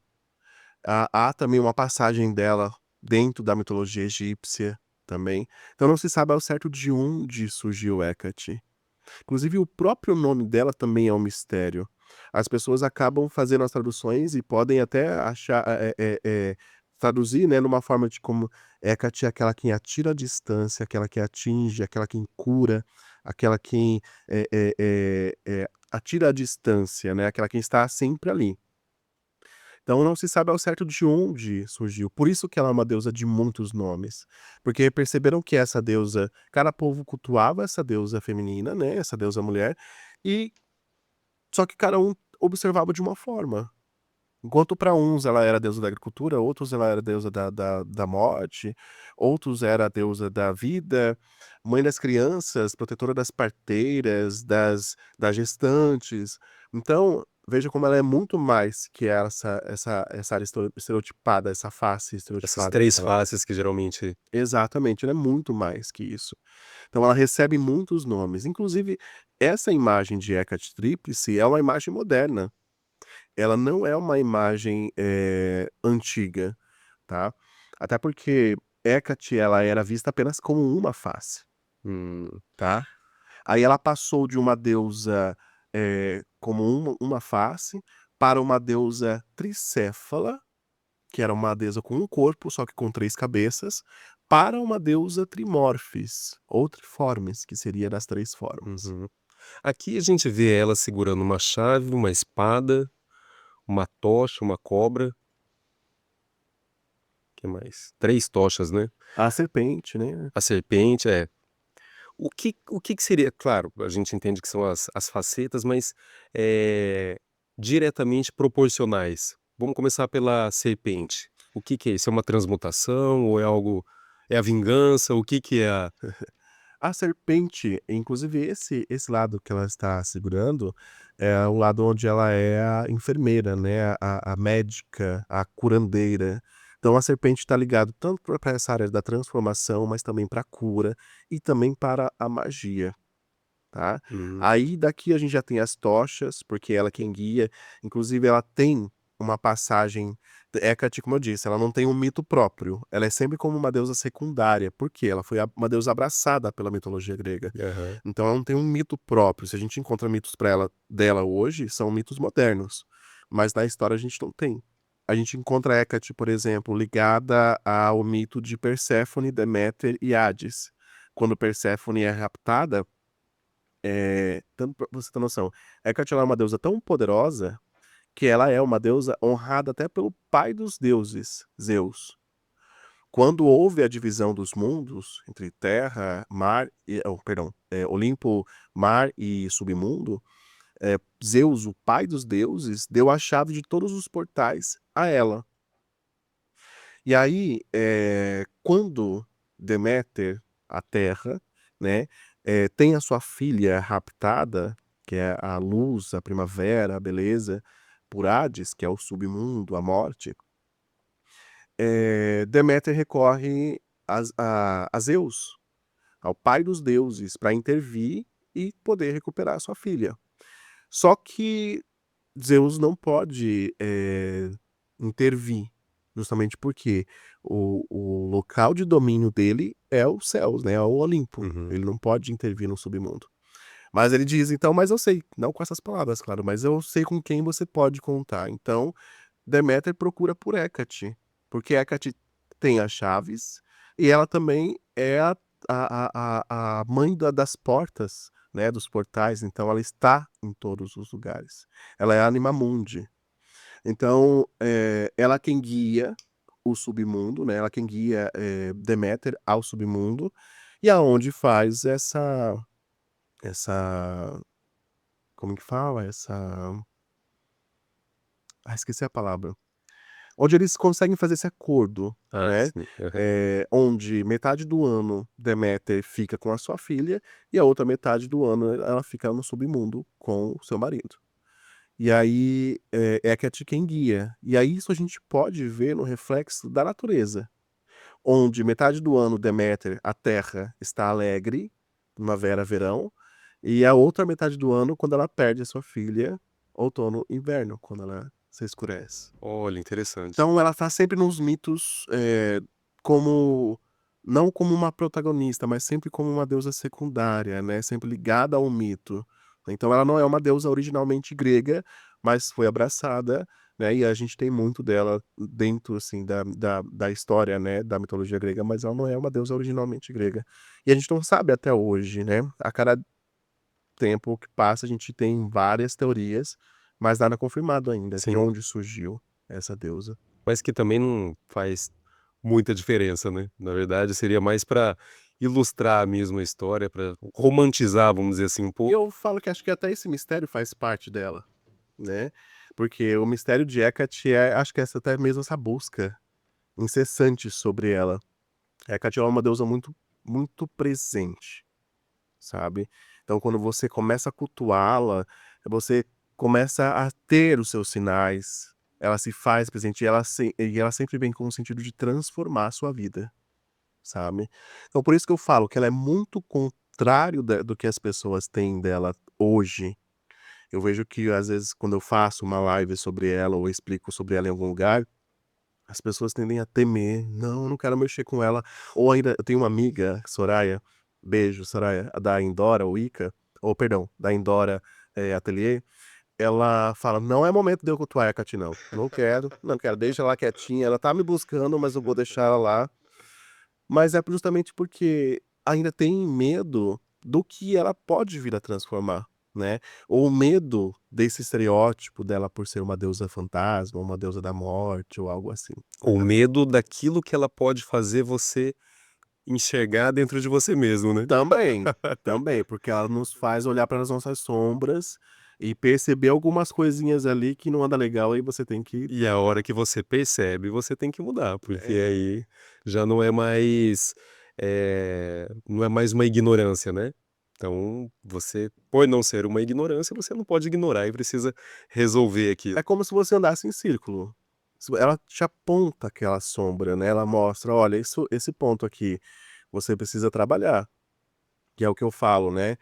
Há também uma passagem dela dentro da mitologia egípcia também. Então não se sabe ao certo de onde surgiu Hecate. Inclusive o próprio nome dela também é um mistério. as pessoas acabam fazendo as traduções e podem até achar, traduzir, né, numa forma de como Hecate é aquela quem atira a distância, aquela que atinge, aquela quem cura, aquela quem, atira a distância, né, aquela quem está sempre ali. Então não se sabe ao certo de onde surgiu, por isso que ela é uma deusa de muitos nomes, porque perceberam que essa deusa cada povo cultuava essa deusa feminina, né, essa deusa mulher, e só que cada um observava de uma forma. Enquanto para uns ela era a deusa da agricultura, outros ela era a deusa da morte, outros era a deusa da vida, mãe das crianças, protetora das parteiras, das gestantes. Então, veja como ela é muito mais que essa área estereotipada, essa face Essas estereotipada 3 dela. faces que geralmente Exatamente, ela é muito mais que isso. Então ela recebe muitos nomes, inclusive essa imagem de Hecate tríplice é uma imagem moderna. Ela não é uma imagem, antiga, tá. Até porque Hecate ela era vista apenas como uma face, hum, tá. Aí ela passou de uma deusa, como uma face, para uma deusa tricéfala, que era uma deusa com um corpo, só que com 3 cabeças, para uma deusa trimorphis, ou triformes, que seria das 3 formas. uhum. Aqui a gente vê ela segurando uma chave, uma espada, uma tocha, uma cobra, que mais? 3 tochas, né. A serpente, né. A serpente, é. O que que seria claro, a gente entende que são as facetas, mas, diretamente proporcionais. Vamos começar pela serpente. O que que é isso? É uma transmutação ou é algo é a vingança? O que que é a A serpente, inclusive esse lado que ela está segurando, é o lado onde ela é a enfermeira, né, a médica, a curandeira. Então a serpente está ligado tanto para essa área da transformação, mas também pra cura e também para a magia, tá. hum, Aí daqui a gente já tem as tochas, porque ela é quem guia, inclusive ela tem uma passagem Hecate, como eu disse, ela não tem um mito próprio, ela é sempre como uma deusa secundária, porque ela foi uma deusa abraçada pela mitologia grega. aham. Então ela não tem um mito próprio, se a gente encontra mitos para ela dela hoje, são mitos modernos, mas na história a gente não tem. A gente encontra Hecate, por exemplo, ligada ao mito de Perséfone, Deméter e Hades. Quando Perséfone é raptada, tanto pra você ter noção, Hecate ela é uma deusa tão poderosa, que ela é uma deusa honrada até pelo pai dos deuses, Zeus. Quando houve a divisão dos mundos entre terra, mar e perdão, Olimpo, mar e submundo, Zeus, o pai dos deuses, deu a chave de todos os portais a ela. E aí, quando Deméter, a terra, né, tem a sua filha raptada, que é a luz, a primavera, a beleza, por Hades, que é o submundo, a morte, Deméter recorre a Zeus, ao pai dos deuses, para intervir e poder recuperar a sua filha. Só que Zeus não pode, intervir, justamente porque o local de domínio dele é os céus, né, é o Olimpo. Uhum. Ele não pode intervir no submundo. Mas ele diz: "Então, mas eu sei", não com essas palavras, claro, "mas eu sei com quem você pode contar". Então, Deméter procura por Hécate, porque Hécate tem as chaves e ela também é a mãe das portas, né, dos portais, então ela está em todos os lugares. Ela é a Anima Mundi. Então, ela quem guia o submundo, né, ela quem guia, Deméter ao submundo, e aonde faz essa como que fala? Esqueci a palavra. Onde eles conseguem fazer esse acordo, Ah, né, sim. Aham. onde metade do ano Deméter fica com a sua filha, e a outra metade do ano ela fica no submundo com o seu marido. E aí, Hecate quem guia. E aí isso a gente pode ver no reflexo da natureza, onde metade do ano Deméter, a terra, está alegre, primavera, verão, e a outra metade do ano quando ela perde a sua filha, outono, inverno, quando ela se escurece. Olha, interessante. Então ela tá sempre nos mitos, como não como uma protagonista, mas sempre como uma deusa secundária, né, sempre ligada ao mito. Então ela não é uma deusa originalmente grega, mas foi abraçada, né, e a gente tem muito dela dentro, assim, da história, né, da mitologia grega, mas ela não é uma deusa originalmente grega. E a gente não sabe até hoje, né, a cada tempo que passa a gente tem várias teorias, mas nada confirmado ainda de Sim, onde surgiu essa deusa. mas que também não faz muita diferença, né. Na verdade seria mais para ilustrar mesmo a história, para romantizar, vamos dizer assim, um E pouco. eu falo que acho que até esse mistério faz parte dela, né, porque o mistério de Hecate acho que essa até mesmo essa busca incessante sobre ela. Hecate é uma deusa muito presente, sabe. Então quando você começa a cultuá-la, você começa a ter os seus sinais, ela se faz presente e ela sempre vem com o sentido de transformar a sua vida, sabe. Então por isso que eu falo que ela é muito contrário do que as pessoas têm dela hoje. Eu vejo que às vezes quando eu faço uma live sobre ela ou explico sobre ela em algum lugar, as pessoas tendem a temer: "Não, eu não quero mexer com ela". Ou ainda eu tenho uma amiga, Soraya, beijo Soraya, da Indora Wicca, ou perdão, da Indora, Ateliê, ela fala: "Não é momento de eu cultuar a Hecate não, não quero, não quero, deixa ela quietinha, ela tá me buscando, mas eu vou deixar ela lá". Mas é justamente porque ainda tem medo do que ela pode vir a transformar, né, ou medo desse estereótipo dela por ser uma deusa fantasma, uma deusa da morte ou algo assim. O medo daquilo que ela pode fazer você enxergar dentro de você mesmo, né. Também, também, porque ela nos faz olhar para as nossas sombras e perceber algumas coisinhas ali que não anda legal, aí você tem que E a hora que você percebe, você tem que mudar, porque é, aí já não é mais, não é mais uma ignorância, né. Então você, por não ser uma ignorância, você não pode ignorar e precisa resolver aquilo. é como se você andasse em círculo. Ela te aponta aquela sombra, né, ela mostra: "Olha, esse ponto aqui, você precisa trabalhar". Que é o que eu falo, né,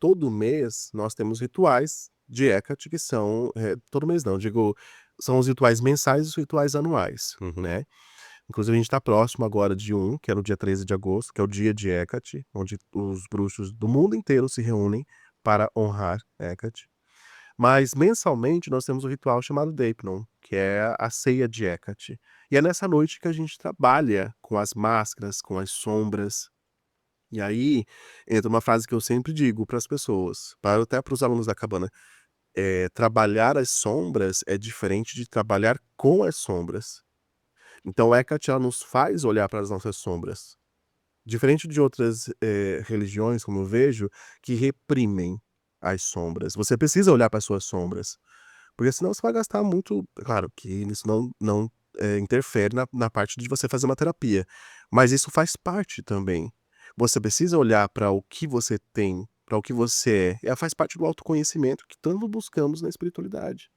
todo mês nós temos rituais de Hecate que são, todo mês não, digo, são os rituais mensais e os rituais anuais, Uhum. né. Inclusive a gente está próximo agora de um, que é no dia 13 de agosto, que é o dia de Hecate, onde os bruxos do mundo inteiro se reúnem para honrar Hecate. Mas mensalmente nós temos o ritual chamado Deipnon, que é a ceia de Hecate. E é nessa noite que a gente trabalha com as máscaras, com as sombras, e aí, entra uma frase que eu sempre digo para as pessoas, até para os alunos da cabana, trabalhar as sombras é diferente de trabalhar com as sombras. Então Hecate ela nos faz olhar para as nossas sombras. Diferente de outras, religiões, como eu vejo, que reprimem as sombras. Você precisa olhar para as suas sombras, porque senão você vai gastar muito claro que isso não, interfere na parte de você fazer uma terapia, mas isso faz parte também. Você precisa olhar para o que você tem, para o que você é, faz parte do autoconhecimento que tanto buscamos na espiritualidade.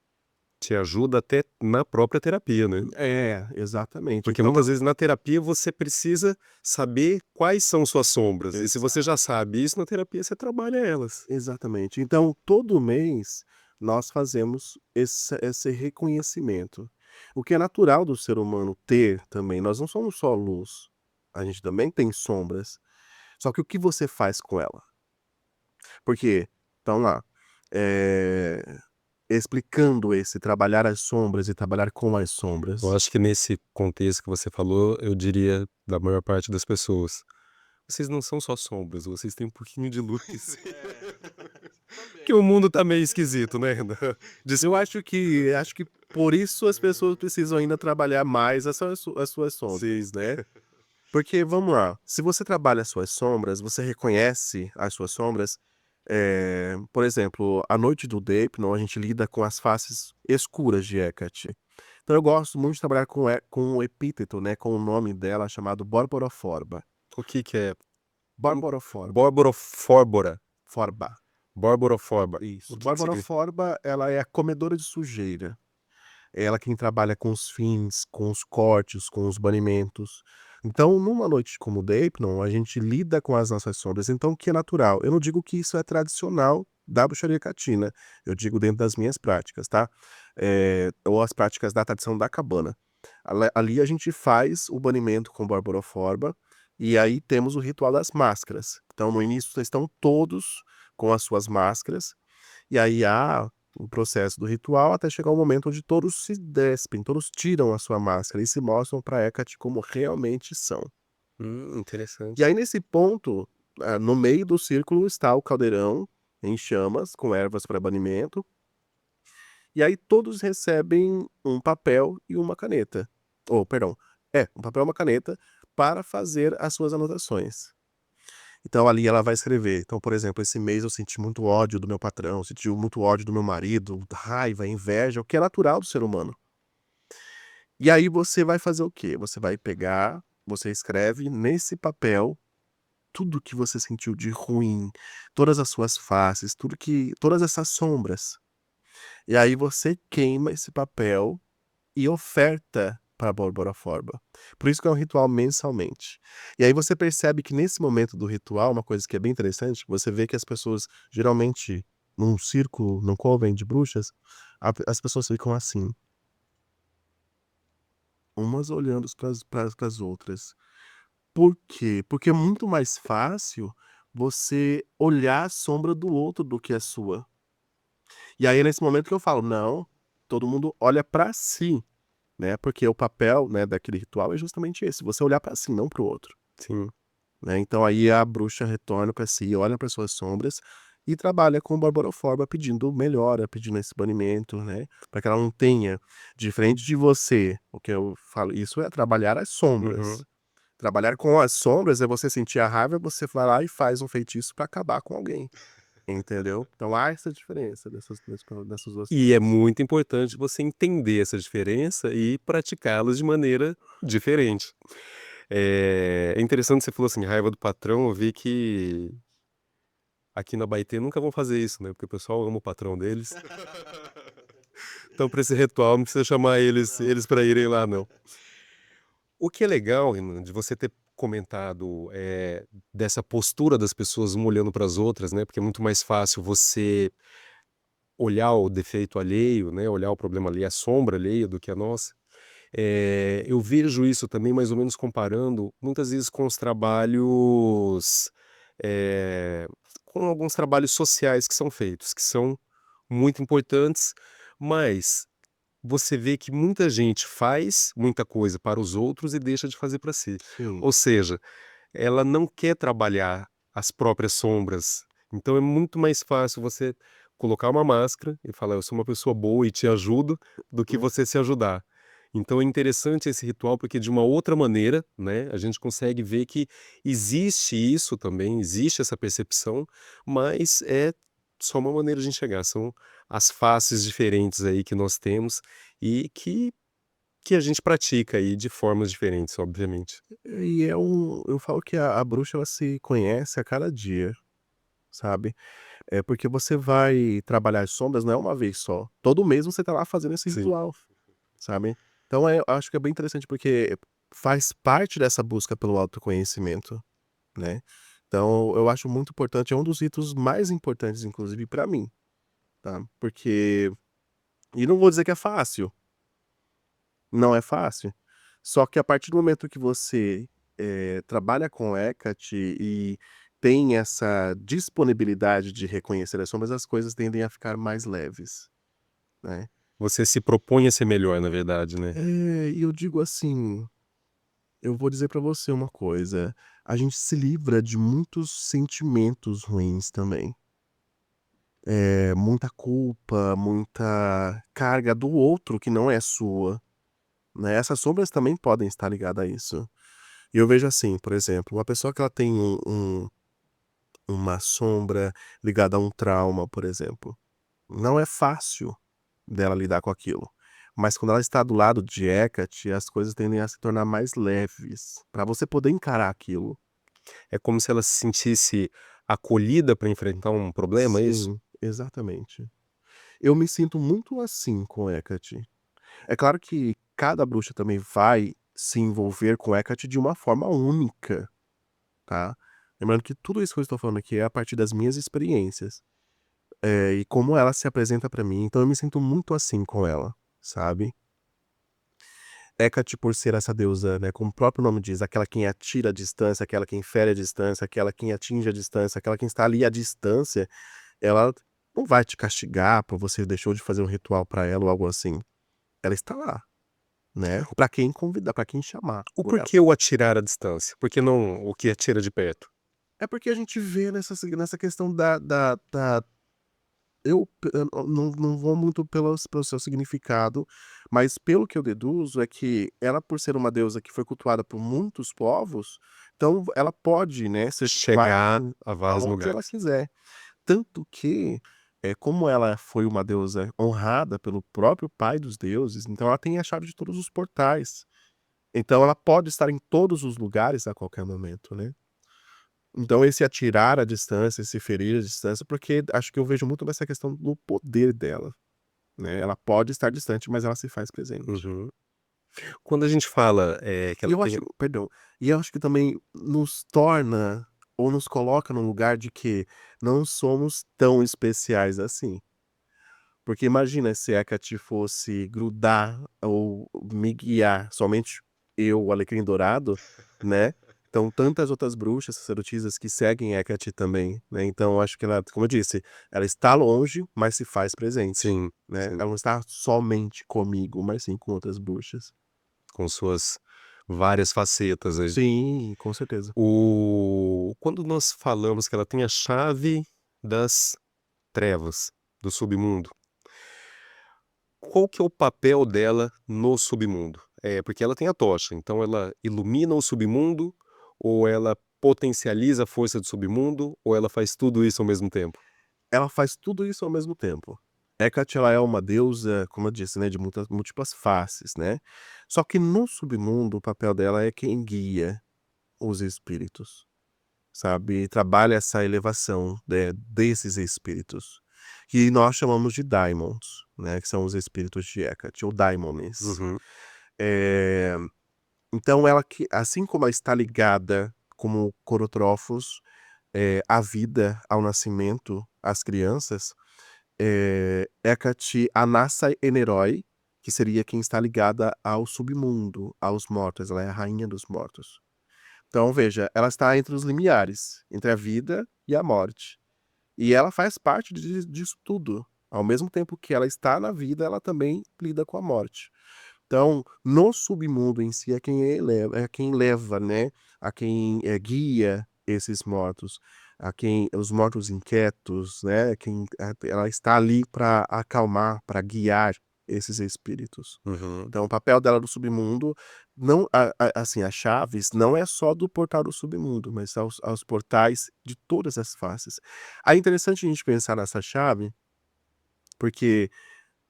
Te ajuda até na própria terapia, né. É, exatamente. Porque Então muitas vezes na terapia você precisa saber quais são suas sombras, e se você exa já sabe isso, na terapia você trabalha elas. exatamente. Então todo mês nós fazemos esse reconhecimento, o que é natural do ser humano ter também, nós não somos só luz, a gente também tem sombras. Só que o que você faz com ela? Porque, então lá, eh, explicando esse trabalhar as sombras e trabalhar com as Eu sombras. acho que nesse contexto que você falou, eu diria da maior parte das pessoas: "Vocês não são só sombras, vocês têm um pouquinho de luz". É, Que o também. mundo tá meio esquisito, né. Eu Desculpa. acho que por isso as pessoas precisam ainda trabalhar mais as suas Sim. sombras, né. Porque vamos lá, se você trabalha as suas sombras, você reconhece as suas sombras, por exemplo, a noite do Deipnon a gente lida com as faces escuras de Hecate. Então eu gosto muito de trabalhar com o epíteto, né, com o nome dela chamado Borboroforba. O que que é? Como Borboroforba, Bórborofórbora, forba, Bórborofórba. O isso. que que significa? Borboroforba, ela é a comedora de sujeira. É ela quem trabalha com os fins, com os cortes, com os banimentos. Então, numa noite como o Deipnon, a gente lida com as nossas sombras, então o que é natural? Eu não digo que isso é tradicional da bruxaria catina, eu digo dentro das minhas práticas, tá? Ou as práticas da tradição da cabana. Ali a gente faz o banimento com Barboroforba, e aí temos o ritual das máscaras. Então, no início, vocês estão todos com as suas máscaras, e aí há o processo do ritual até chegar o momento onde todos se despem, todos tiram a sua máscara e se mostram para Hecate como realmente são. E Interessante. aí nesse ponto, no meio do círculo está o caldeirão em chamas, com ervas para banimento, e aí todos recebem um papel e uma caneta. Ou, perdão, um papel e uma caneta para fazer as suas anotações. Então ali ela vai escrever. Então, por exemplo, esse mês eu senti muito ódio do meu patrão, senti muito ódio do meu marido, raiva, inveja, o que é natural do ser humano. E aí você vai fazer o quê? Você vai pegar, você escreve nesse papel tudo que você sentiu de ruim, todas as suas faces, todas essas sombras. E aí você queima esse papel e oferta para a Bárbara Forba. Por isso que é um ritual mensalmente. E aí você percebe que nesse momento do ritual, uma coisa que é bem interessante, você vê que as pessoas, geralmente, num círculo, num coven de bruxas, as pessoas ficam assim, umas olhando para as outras. Por quê? Porque é muito mais fácil você olhar a sombra do outro do que a sua. E aí é nesse momento que eu falo: "Não, todo mundo olha para si", né, porque o papel, né, daquele ritual é justamente esse, você olhar para si, não para o outro, Sim. né. Então aí a bruxa retorna para si, olha para suas sombras e trabalha com o Barboroforma pedindo melhora, pedindo esse banimento, né, para que ela não tenha diferente de você, o que eu falo, isso é trabalhar as sombras. Uhum. Trabalhar com as sombras é você sentir a raiva, você vai lá e faz um feitiço para acabar com alguém, entendeu. Então há essa diferença dessas 2 E é coisas. muito importante você entender essa diferença e praticá-las de maneira diferente. É interessante que você falou assim, raiva do patrão, eu vi que aqui na Baitê nunca vão fazer isso, né, porque o pessoal ama o patrão deles. Então para esse ritual não precisa chamar Não. eles para irem lá não. O que é legal, Renan, de você ter comentado, dessa postura das pessoas uma olhando para as outras, né, porque é muito mais fácil você olhar o defeito alheio, né, olhar o problema alheio, a sombra alheia do que a nossa. Eu vejo isso também mais ou menos comparando, muitas vezes com os trabalhos, eh, com alguns trabalhos sociais que são feitos, que são muito importantes, mas você vê que muita gente faz muita coisa para os outros e deixa de fazer para si. Sim, Ou seja, ela não quer trabalhar as próprias sombras. Então é muito mais fácil você colocar uma máscara e falar: "Eu sou uma pessoa boa e te ajudo", do que hum, você se ajudar. Então é interessante esse ritual, porque de uma outra maneira, né, a gente consegue ver que existe isso também, existe essa percepção, mas é só uma maneira de enxergar, são as faces diferentes aí que nós temos e que a gente pratica aí de formas diferentes, obviamente. e eu falo que a bruxa ela se conhece a cada dia, sabe. É porque você vai trabalhar as sombras não é uma vez só, todo mês você tá lá fazendo esse Sim. ritual, sabe. Então eu acho que é bem interessante porque faz parte dessa busca pelo autoconhecimento, né. Então eu acho muito importante, é um dos ritos mais importantes inclusive pra mim, tá. Porque e não vou dizer que é fácil, não é fácil, só que a partir do momento que você, trabalha com Hecate e tem essa disponibilidade de reconhecer as sombras, as coisas tendem a ficar mais leves, né. Você se propõe a ser melhor, na verdade, né. E eu digo assim, eu vou dizer pra você uma coisa, a gente se livra de muitos sentimentos ruins também. Muita culpa, muita carga do outro que não é sua, né, essas sombras também podem estar ligadas a isso. E eu vejo assim, por exemplo, uma pessoa que ela tem uma sombra ligada a um trauma, por exemplo, não é fácil dela lidar com aquilo. Mas quando ela está do lado de Hecate, as coisas tendem a se tornar mais leves, para você poder encarar aquilo. É como se ela se sentisse acolhida para enfrentar um problema, é isso? Sim, exatamente. Eu me sinto muito assim com Hecate. É claro que cada bruxa também vai se envolver com Hecate de uma forma única, tá. Lembrando que tudo isso que eu estou falando aqui é a partir das minhas experiências. E como ela se apresenta pra mim, então eu me sinto muito assim com ela, sabe. Hecate, por ser essa deusa, né, como o próprio nome diz, aquela quem atira a distância, aquela quem fere a distância, aquela quem atinge a distância, aquela quem está ali à distância, ela não vai te castigar por você deixou de fazer um ritual para ela ou algo assim. Ela está lá, né, para quem convidar, para quem chamar O por ela. porquê o atirar à distância? Por que não o que atira de perto? É porque a gente vê nessa questão da eu não vou muito pelo seu significado, mas pelo que eu deduzo é que ela, por ser uma deusa que foi cultuada por muitos povos, então ela pode, né, ser chamada Chegar a vários aonde ela lugares. quiser. Tanto que, como ela foi uma deusa honrada pelo próprio pai dos deuses, então ela tem a chave de todos os portais. Então ela pode estar em todos os lugares a qualquer momento, né. Então esse atirar à distância, esse ferir à distância, porque acho que eu vejo muito nessa questão do poder dela, né, ela pode estar distante, mas ela se faz presente. Uhum. Quando a gente fala, que E ela eu tem acho perdão, e eu acho que também nos torna, ou nos coloca num lugar de que não somos tão especiais assim. Porque imagina se Hecate fosse grudar ou me guiar somente eu, o alecrim dourado, né, então tantas outras bruxas, sacerdotisas que seguem Hecate também, né, então acho que ela, como eu disse, ela está longe, mas se faz presente, sim, né, sim, ela não está somente comigo, mas sim com outras bruxas. com suas várias facetas aí. Sim, com certeza. Quando nós falamos que ela tem a chave das trevas, do submundo, qual que é o papel dela no submundo? Porque ela tem a tocha, então ela ilumina o submundo, ou ela potencializa a força do submundo, ou ela faz tudo isso ao mesmo tempo? Ela faz tudo isso ao mesmo tempo. Hecate, ela é uma deusa, como eu disse, né, de muitas múltiplas faces, né. Só que no submundo o papel dela é quem guia os espíritos, sabe, trabalha essa elevação, desses espíritos, que nós chamamos de daimons, né, que são os espíritos de Hecate, ou daimones. Uhum, Eh, então ela que assim como ela está ligada como Corotrofos, à vida, ao nascimento, às crianças, Hecate Anassa Eneroi, que seria quem está ligada ao submundo, aos mortos, ela é a rainha dos mortos. Então veja, ela está entre os limiares, entre a vida e a morte. E ela faz parte disso tudo. Ao mesmo tempo que ela está na vida, ela também lida com a morte. Então, no submundo em si é quem leva, né, a quem, guia esses mortos, a quem os mortos inquietos, né, ela está ali para acalmar, para guiar esses espíritos. uhum. Então o papel dela no submundo não assim, as chaves não é só do portal do submundo, mas aos portais de todas as faces. Aí é interessante a gente pensar nessa chave, porque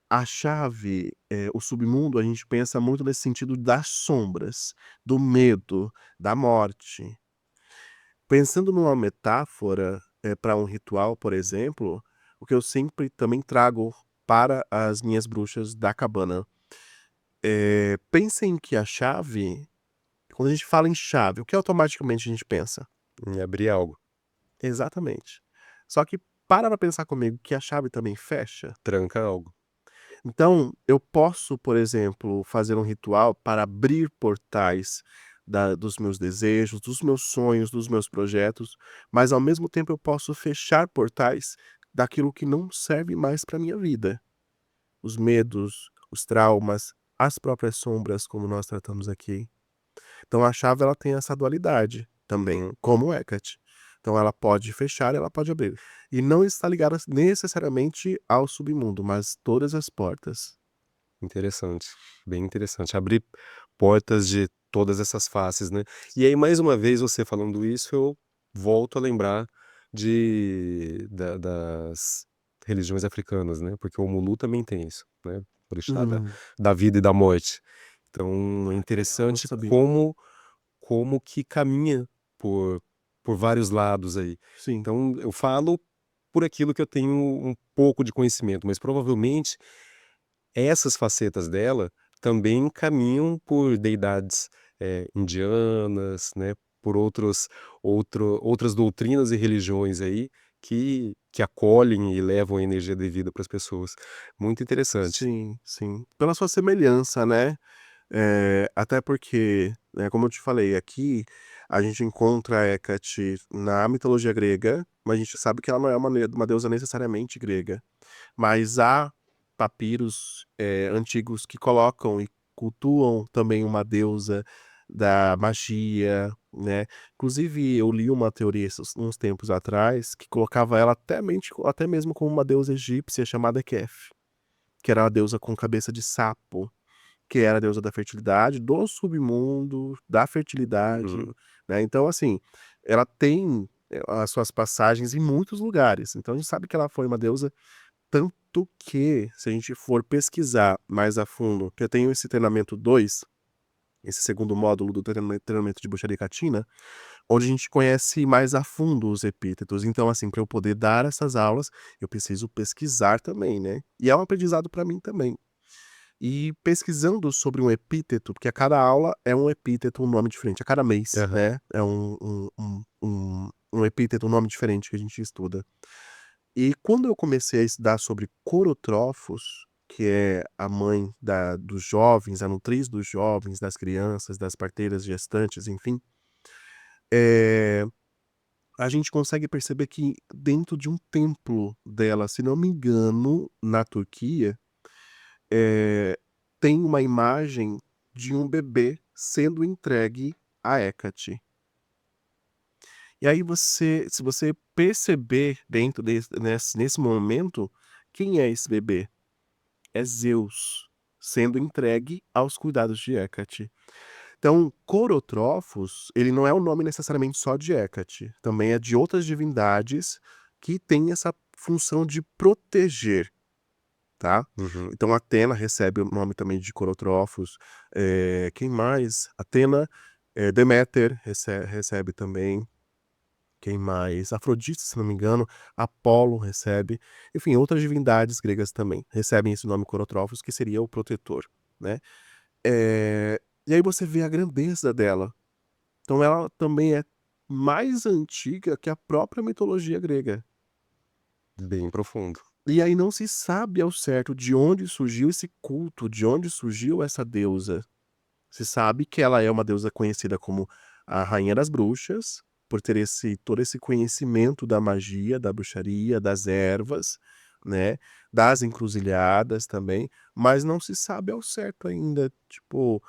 a chave, o submundo, a gente pensa muito nesse sentido das sombras, do medo, da morte. Pensando numa metáfora, pra um ritual, por exemplo, o que eu sempre também trago para as minhas bruxas da cabana, pensem que a chave quando a gente fala em chave, o que automaticamente a gente pensa? Em abrir algo, Exatamente. Só que para pra pensar comigo que a chave também fecha. tranca algo. Então, eu posso, por exemplo, fazer um ritual para abrir portais dos meus desejos, dos meus sonhos, dos meus projetos, mas ao mesmo tempo eu posso fechar portais daquilo que não serve mais para minha vida. Os medos, os traumas, as próprias sombras, como nós tratamos aqui. Então a chave ela tem essa dualidade também, Uhum. como Hecate. Então ela pode fechar, ela pode abrir. E não está ligada necessariamente ao submundo, mas todas as portas. Interessante, bem interessante. Abrir portas de todas essas faces, né. E aí, mais uma vez, você falando isso, eu volto a lembrar das religiões africanas, né, porque o Mulu também tem isso, né, orixá Hum, da vida e da morte. Então é legal, não interessante sabia. como que caminha por vários lados aí. Sim, Então eu falo por aquilo que eu tenho um pouco de conhecimento, mas provavelmente essas facetas dela também caminham por deidades, indianas, né, por outras doutrinas e religiões aí que acolhem e levam a energia devida para as pessoas. Muito interessante. sim, sim. Pela sua semelhança, né. Até porque, né, como eu te falei, aqui a gente encontra a Hecate na mitologia grega, mas a gente sabe que ela não é uma deusa necessariamente grega. Mas há papiros, antigos que colocam e cultuam também uma deusa da magia, né. Inclusive eu li uma teoria uns tempos atrás que colocava ela até mesmo como uma deusa egípcia chamada Kef, que era a deusa com cabeça de sapo, que era a deusa da fertilidade, do submundo, da fertilidade, Uhum. né. Então assim, ela tem, as suas passagens em muitos lugares, então a gente sabe que ela foi uma deusa, tanto que, se a gente for pesquisar mais a fundo, que eu tenho esse treinamento 2, esse segundo módulo do treinamento de bruxaria catina, onde a gente conhece mais a fundo os epítetos. Então, assim, para eu poder dar essas aulas, eu preciso pesquisar também, né. E é um aprendizado para mim também. E pesquisando sobre um epíteto, porque a cada aula é um epíteto, um nome diferente, a cada mês, Aham. né, é um epíteto, um nome diferente que a gente estuda. E quando eu comecei a estudar sobre Corotrofos, que é a mãe dos jovens, a nutriz dos jovens, das crianças, das parteiras gestantes, enfim, eh, a gente consegue perceber que dentro de um templo dela, se não me engano, na Turquia, eh, tem uma imagem de um bebê sendo entregue a Hecate. E aí se você perceber dentro nesse momento, quem é esse bebê? É Zeus, sendo entregue aos cuidados de Hecate. Então, Corotrofos, ele não é o nome necessariamente só de Hecate, também é de outras divindades que têm essa função de proteger, tá. Uhum. Então Atena recebe o nome também de Corotrofos, quem mais? Atena, Deméter recebe também. Quem mais? Afrodite, se não me engano, Apolo recebe, enfim, outras divindades gregas também recebem esse nome Corotrofos, que seria o protetor, né. E aí você vê a grandeza dela. Então ela também é mais antiga que a própria mitologia grega. Bem profundo. E aí não se sabe ao certo de onde surgiu esse culto, de onde surgiu essa deusa. Se sabe que ela é uma deusa conhecida como a rainha das bruxas, por ter todo esse conhecimento da magia, da bruxaria, das ervas, né, das encruzilhadas também, mas não se sabe ao certo ainda, tipo,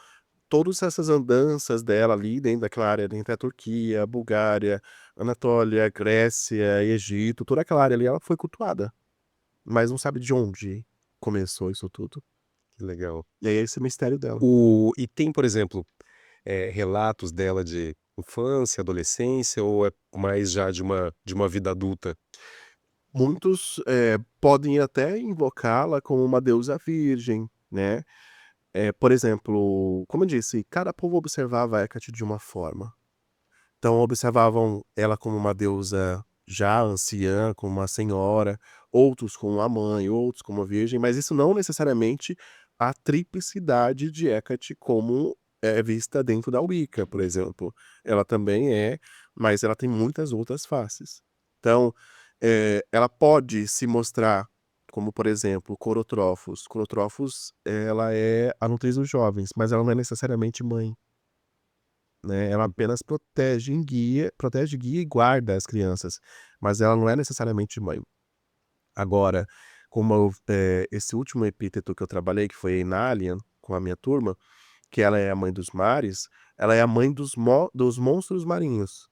todas essas andanças dela ali dentro daquela área, entre a Turquia, a Bulgária, Anatólia, Grécia, Egito, toda aquela área ali ela foi cultuada, mas não sabe de onde começou isso tudo. Que legal. E aí é esse mistério dela. E tem, por exemplo, relatos dela de infância, adolescência ou é mais já de uma vida adulta? Muitos, podem até invocá-la como uma deusa virgem, né. Por exemplo, como eu disse, cada povo observava a Hecate de uma forma. Então observavam ela como uma deusa já anciã, como uma senhora, outros como uma mãe, outros como uma virgem, mas isso não necessariamente a triplicidade de Hecate como é vista dentro da Wicca, por exemplo. Ela também é, mas ela tem muitas outras faces. Então, ela pode se mostrar como, por exemplo, Corotrofos. Corotrofos, ela é a nutriz dos jovens, mas ela não é necessariamente mãe. Né, ela apenas protege, guia e guarda as crianças, mas ela não é necessariamente mãe. Agora, como esse último epíteto que eu trabalhei, que foi Einalian, com a minha turma, que ela é a mãe dos mares, ela é a mãe dos monstros marinhos.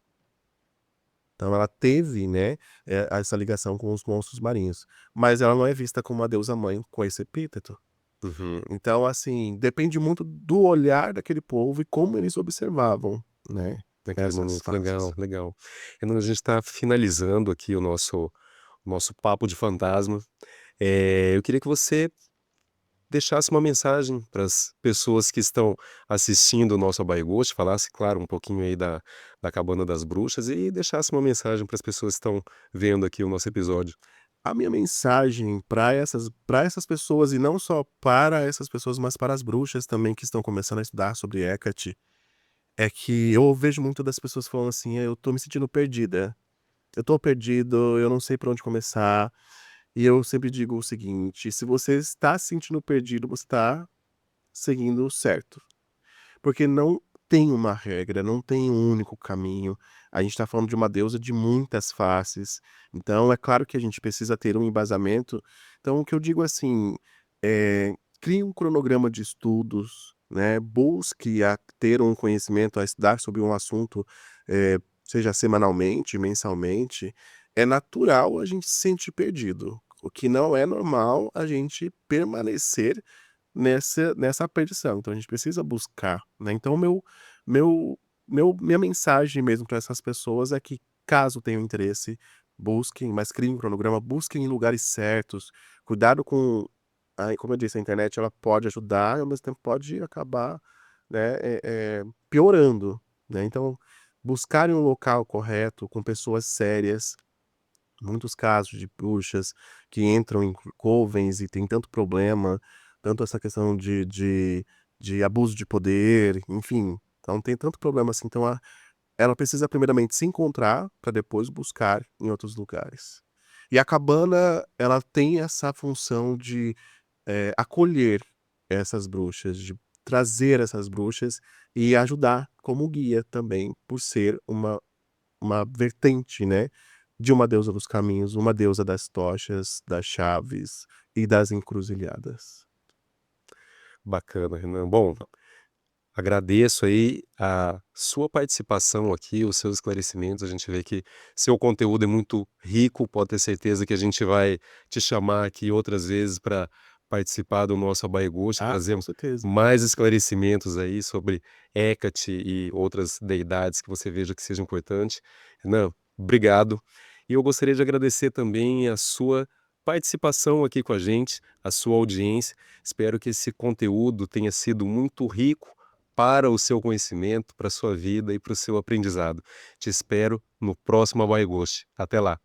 Então ela teve, né, essa ligação com os monstros marinhos, mas ela não é vista como uma deusa mãe com esse epíteto. Uhum. Então, assim, depende muito do olhar daquele povo e como eles observavam, né, Naquele essas momento. Legal, fases. legal. Renan, a gente está finalizando aqui o nosso papo de fantasma. Eu queria que você deixasse uma mensagem para as pessoas que estão assistindo o nosso Abaighost, falasse, claro, um pouquinho aí da Cabana das Bruxas e deixasse uma mensagem para as pessoas que estão vendo aqui o nosso episódio. A minha mensagem para essas pessoas, e não só para essas pessoas, mas para as bruxas também que estão começando a estudar sobre Hecate, é que eu vejo muito das pessoas falando assim: "Eu tô me sentindo perdida. Eu tô perdido, eu não sei por onde começar". E eu sempre digo o seguinte: se você está se sentindo perdido, você está seguindo certo. porque não tem uma regra, não tem um único caminho. A gente está falando de uma deusa de muitas faces, então é claro que a gente precisa ter um embasamento. Então o que eu digo assim, crie um cronograma de estudos, né, busque a ter um conhecimento, a estudar sobre um assunto, seja semanalmente, mensalmente. É natural a gente se sentir perdido, o que não é normal a gente permanecer nessa perdição, então a gente precisa buscar, né. Então meu minha mensagem mesmo para essas pessoas é que, caso tenham interesse, busquem, mas criem um cronograma, busquem em lugares certos, cuidado com como eu disse, a internet ela pode ajudar e ao mesmo tempo pode acabar, né, piorando, né. Então, buscarem um local correto, com pessoas sérias. Muitos casos de bruxas que entram em covens e tem tanto problema, tanto essa questão de abuso de poder, enfim, então tem tanto problema assim, então ela precisa primeiramente se encontrar, para depois buscar em outros lugares. E a cabana, ela tem essa função de, acolher essas bruxas, de trazer essas bruxas e ajudar como guia também, por ser uma vertente, né, de uma deusa dos caminhos, uma deusa das tochas, das chaves e das encruzilhadas. Bacana, Renan. Bom, agradeço aí a sua participação aqui, os seus esclarecimentos. A gente vê que seu conteúdo é muito rico. Pode ter certeza que a gente vai te chamar aqui outras vezes para participar do nosso Abaighost, Ah, trazer com certeza. mais esclarecimentos aí sobre Hecate e outras deidades que você veja que seja importante. Renan, obrigado. E eu gostaria de agradecer também a sua participação aqui com a gente, a sua audiência. Espero que esse conteúdo tenha sido muito rico para o seu conhecimento, para a sua vida e para o seu aprendizado. Te espero no próximo Abaighost. Até lá.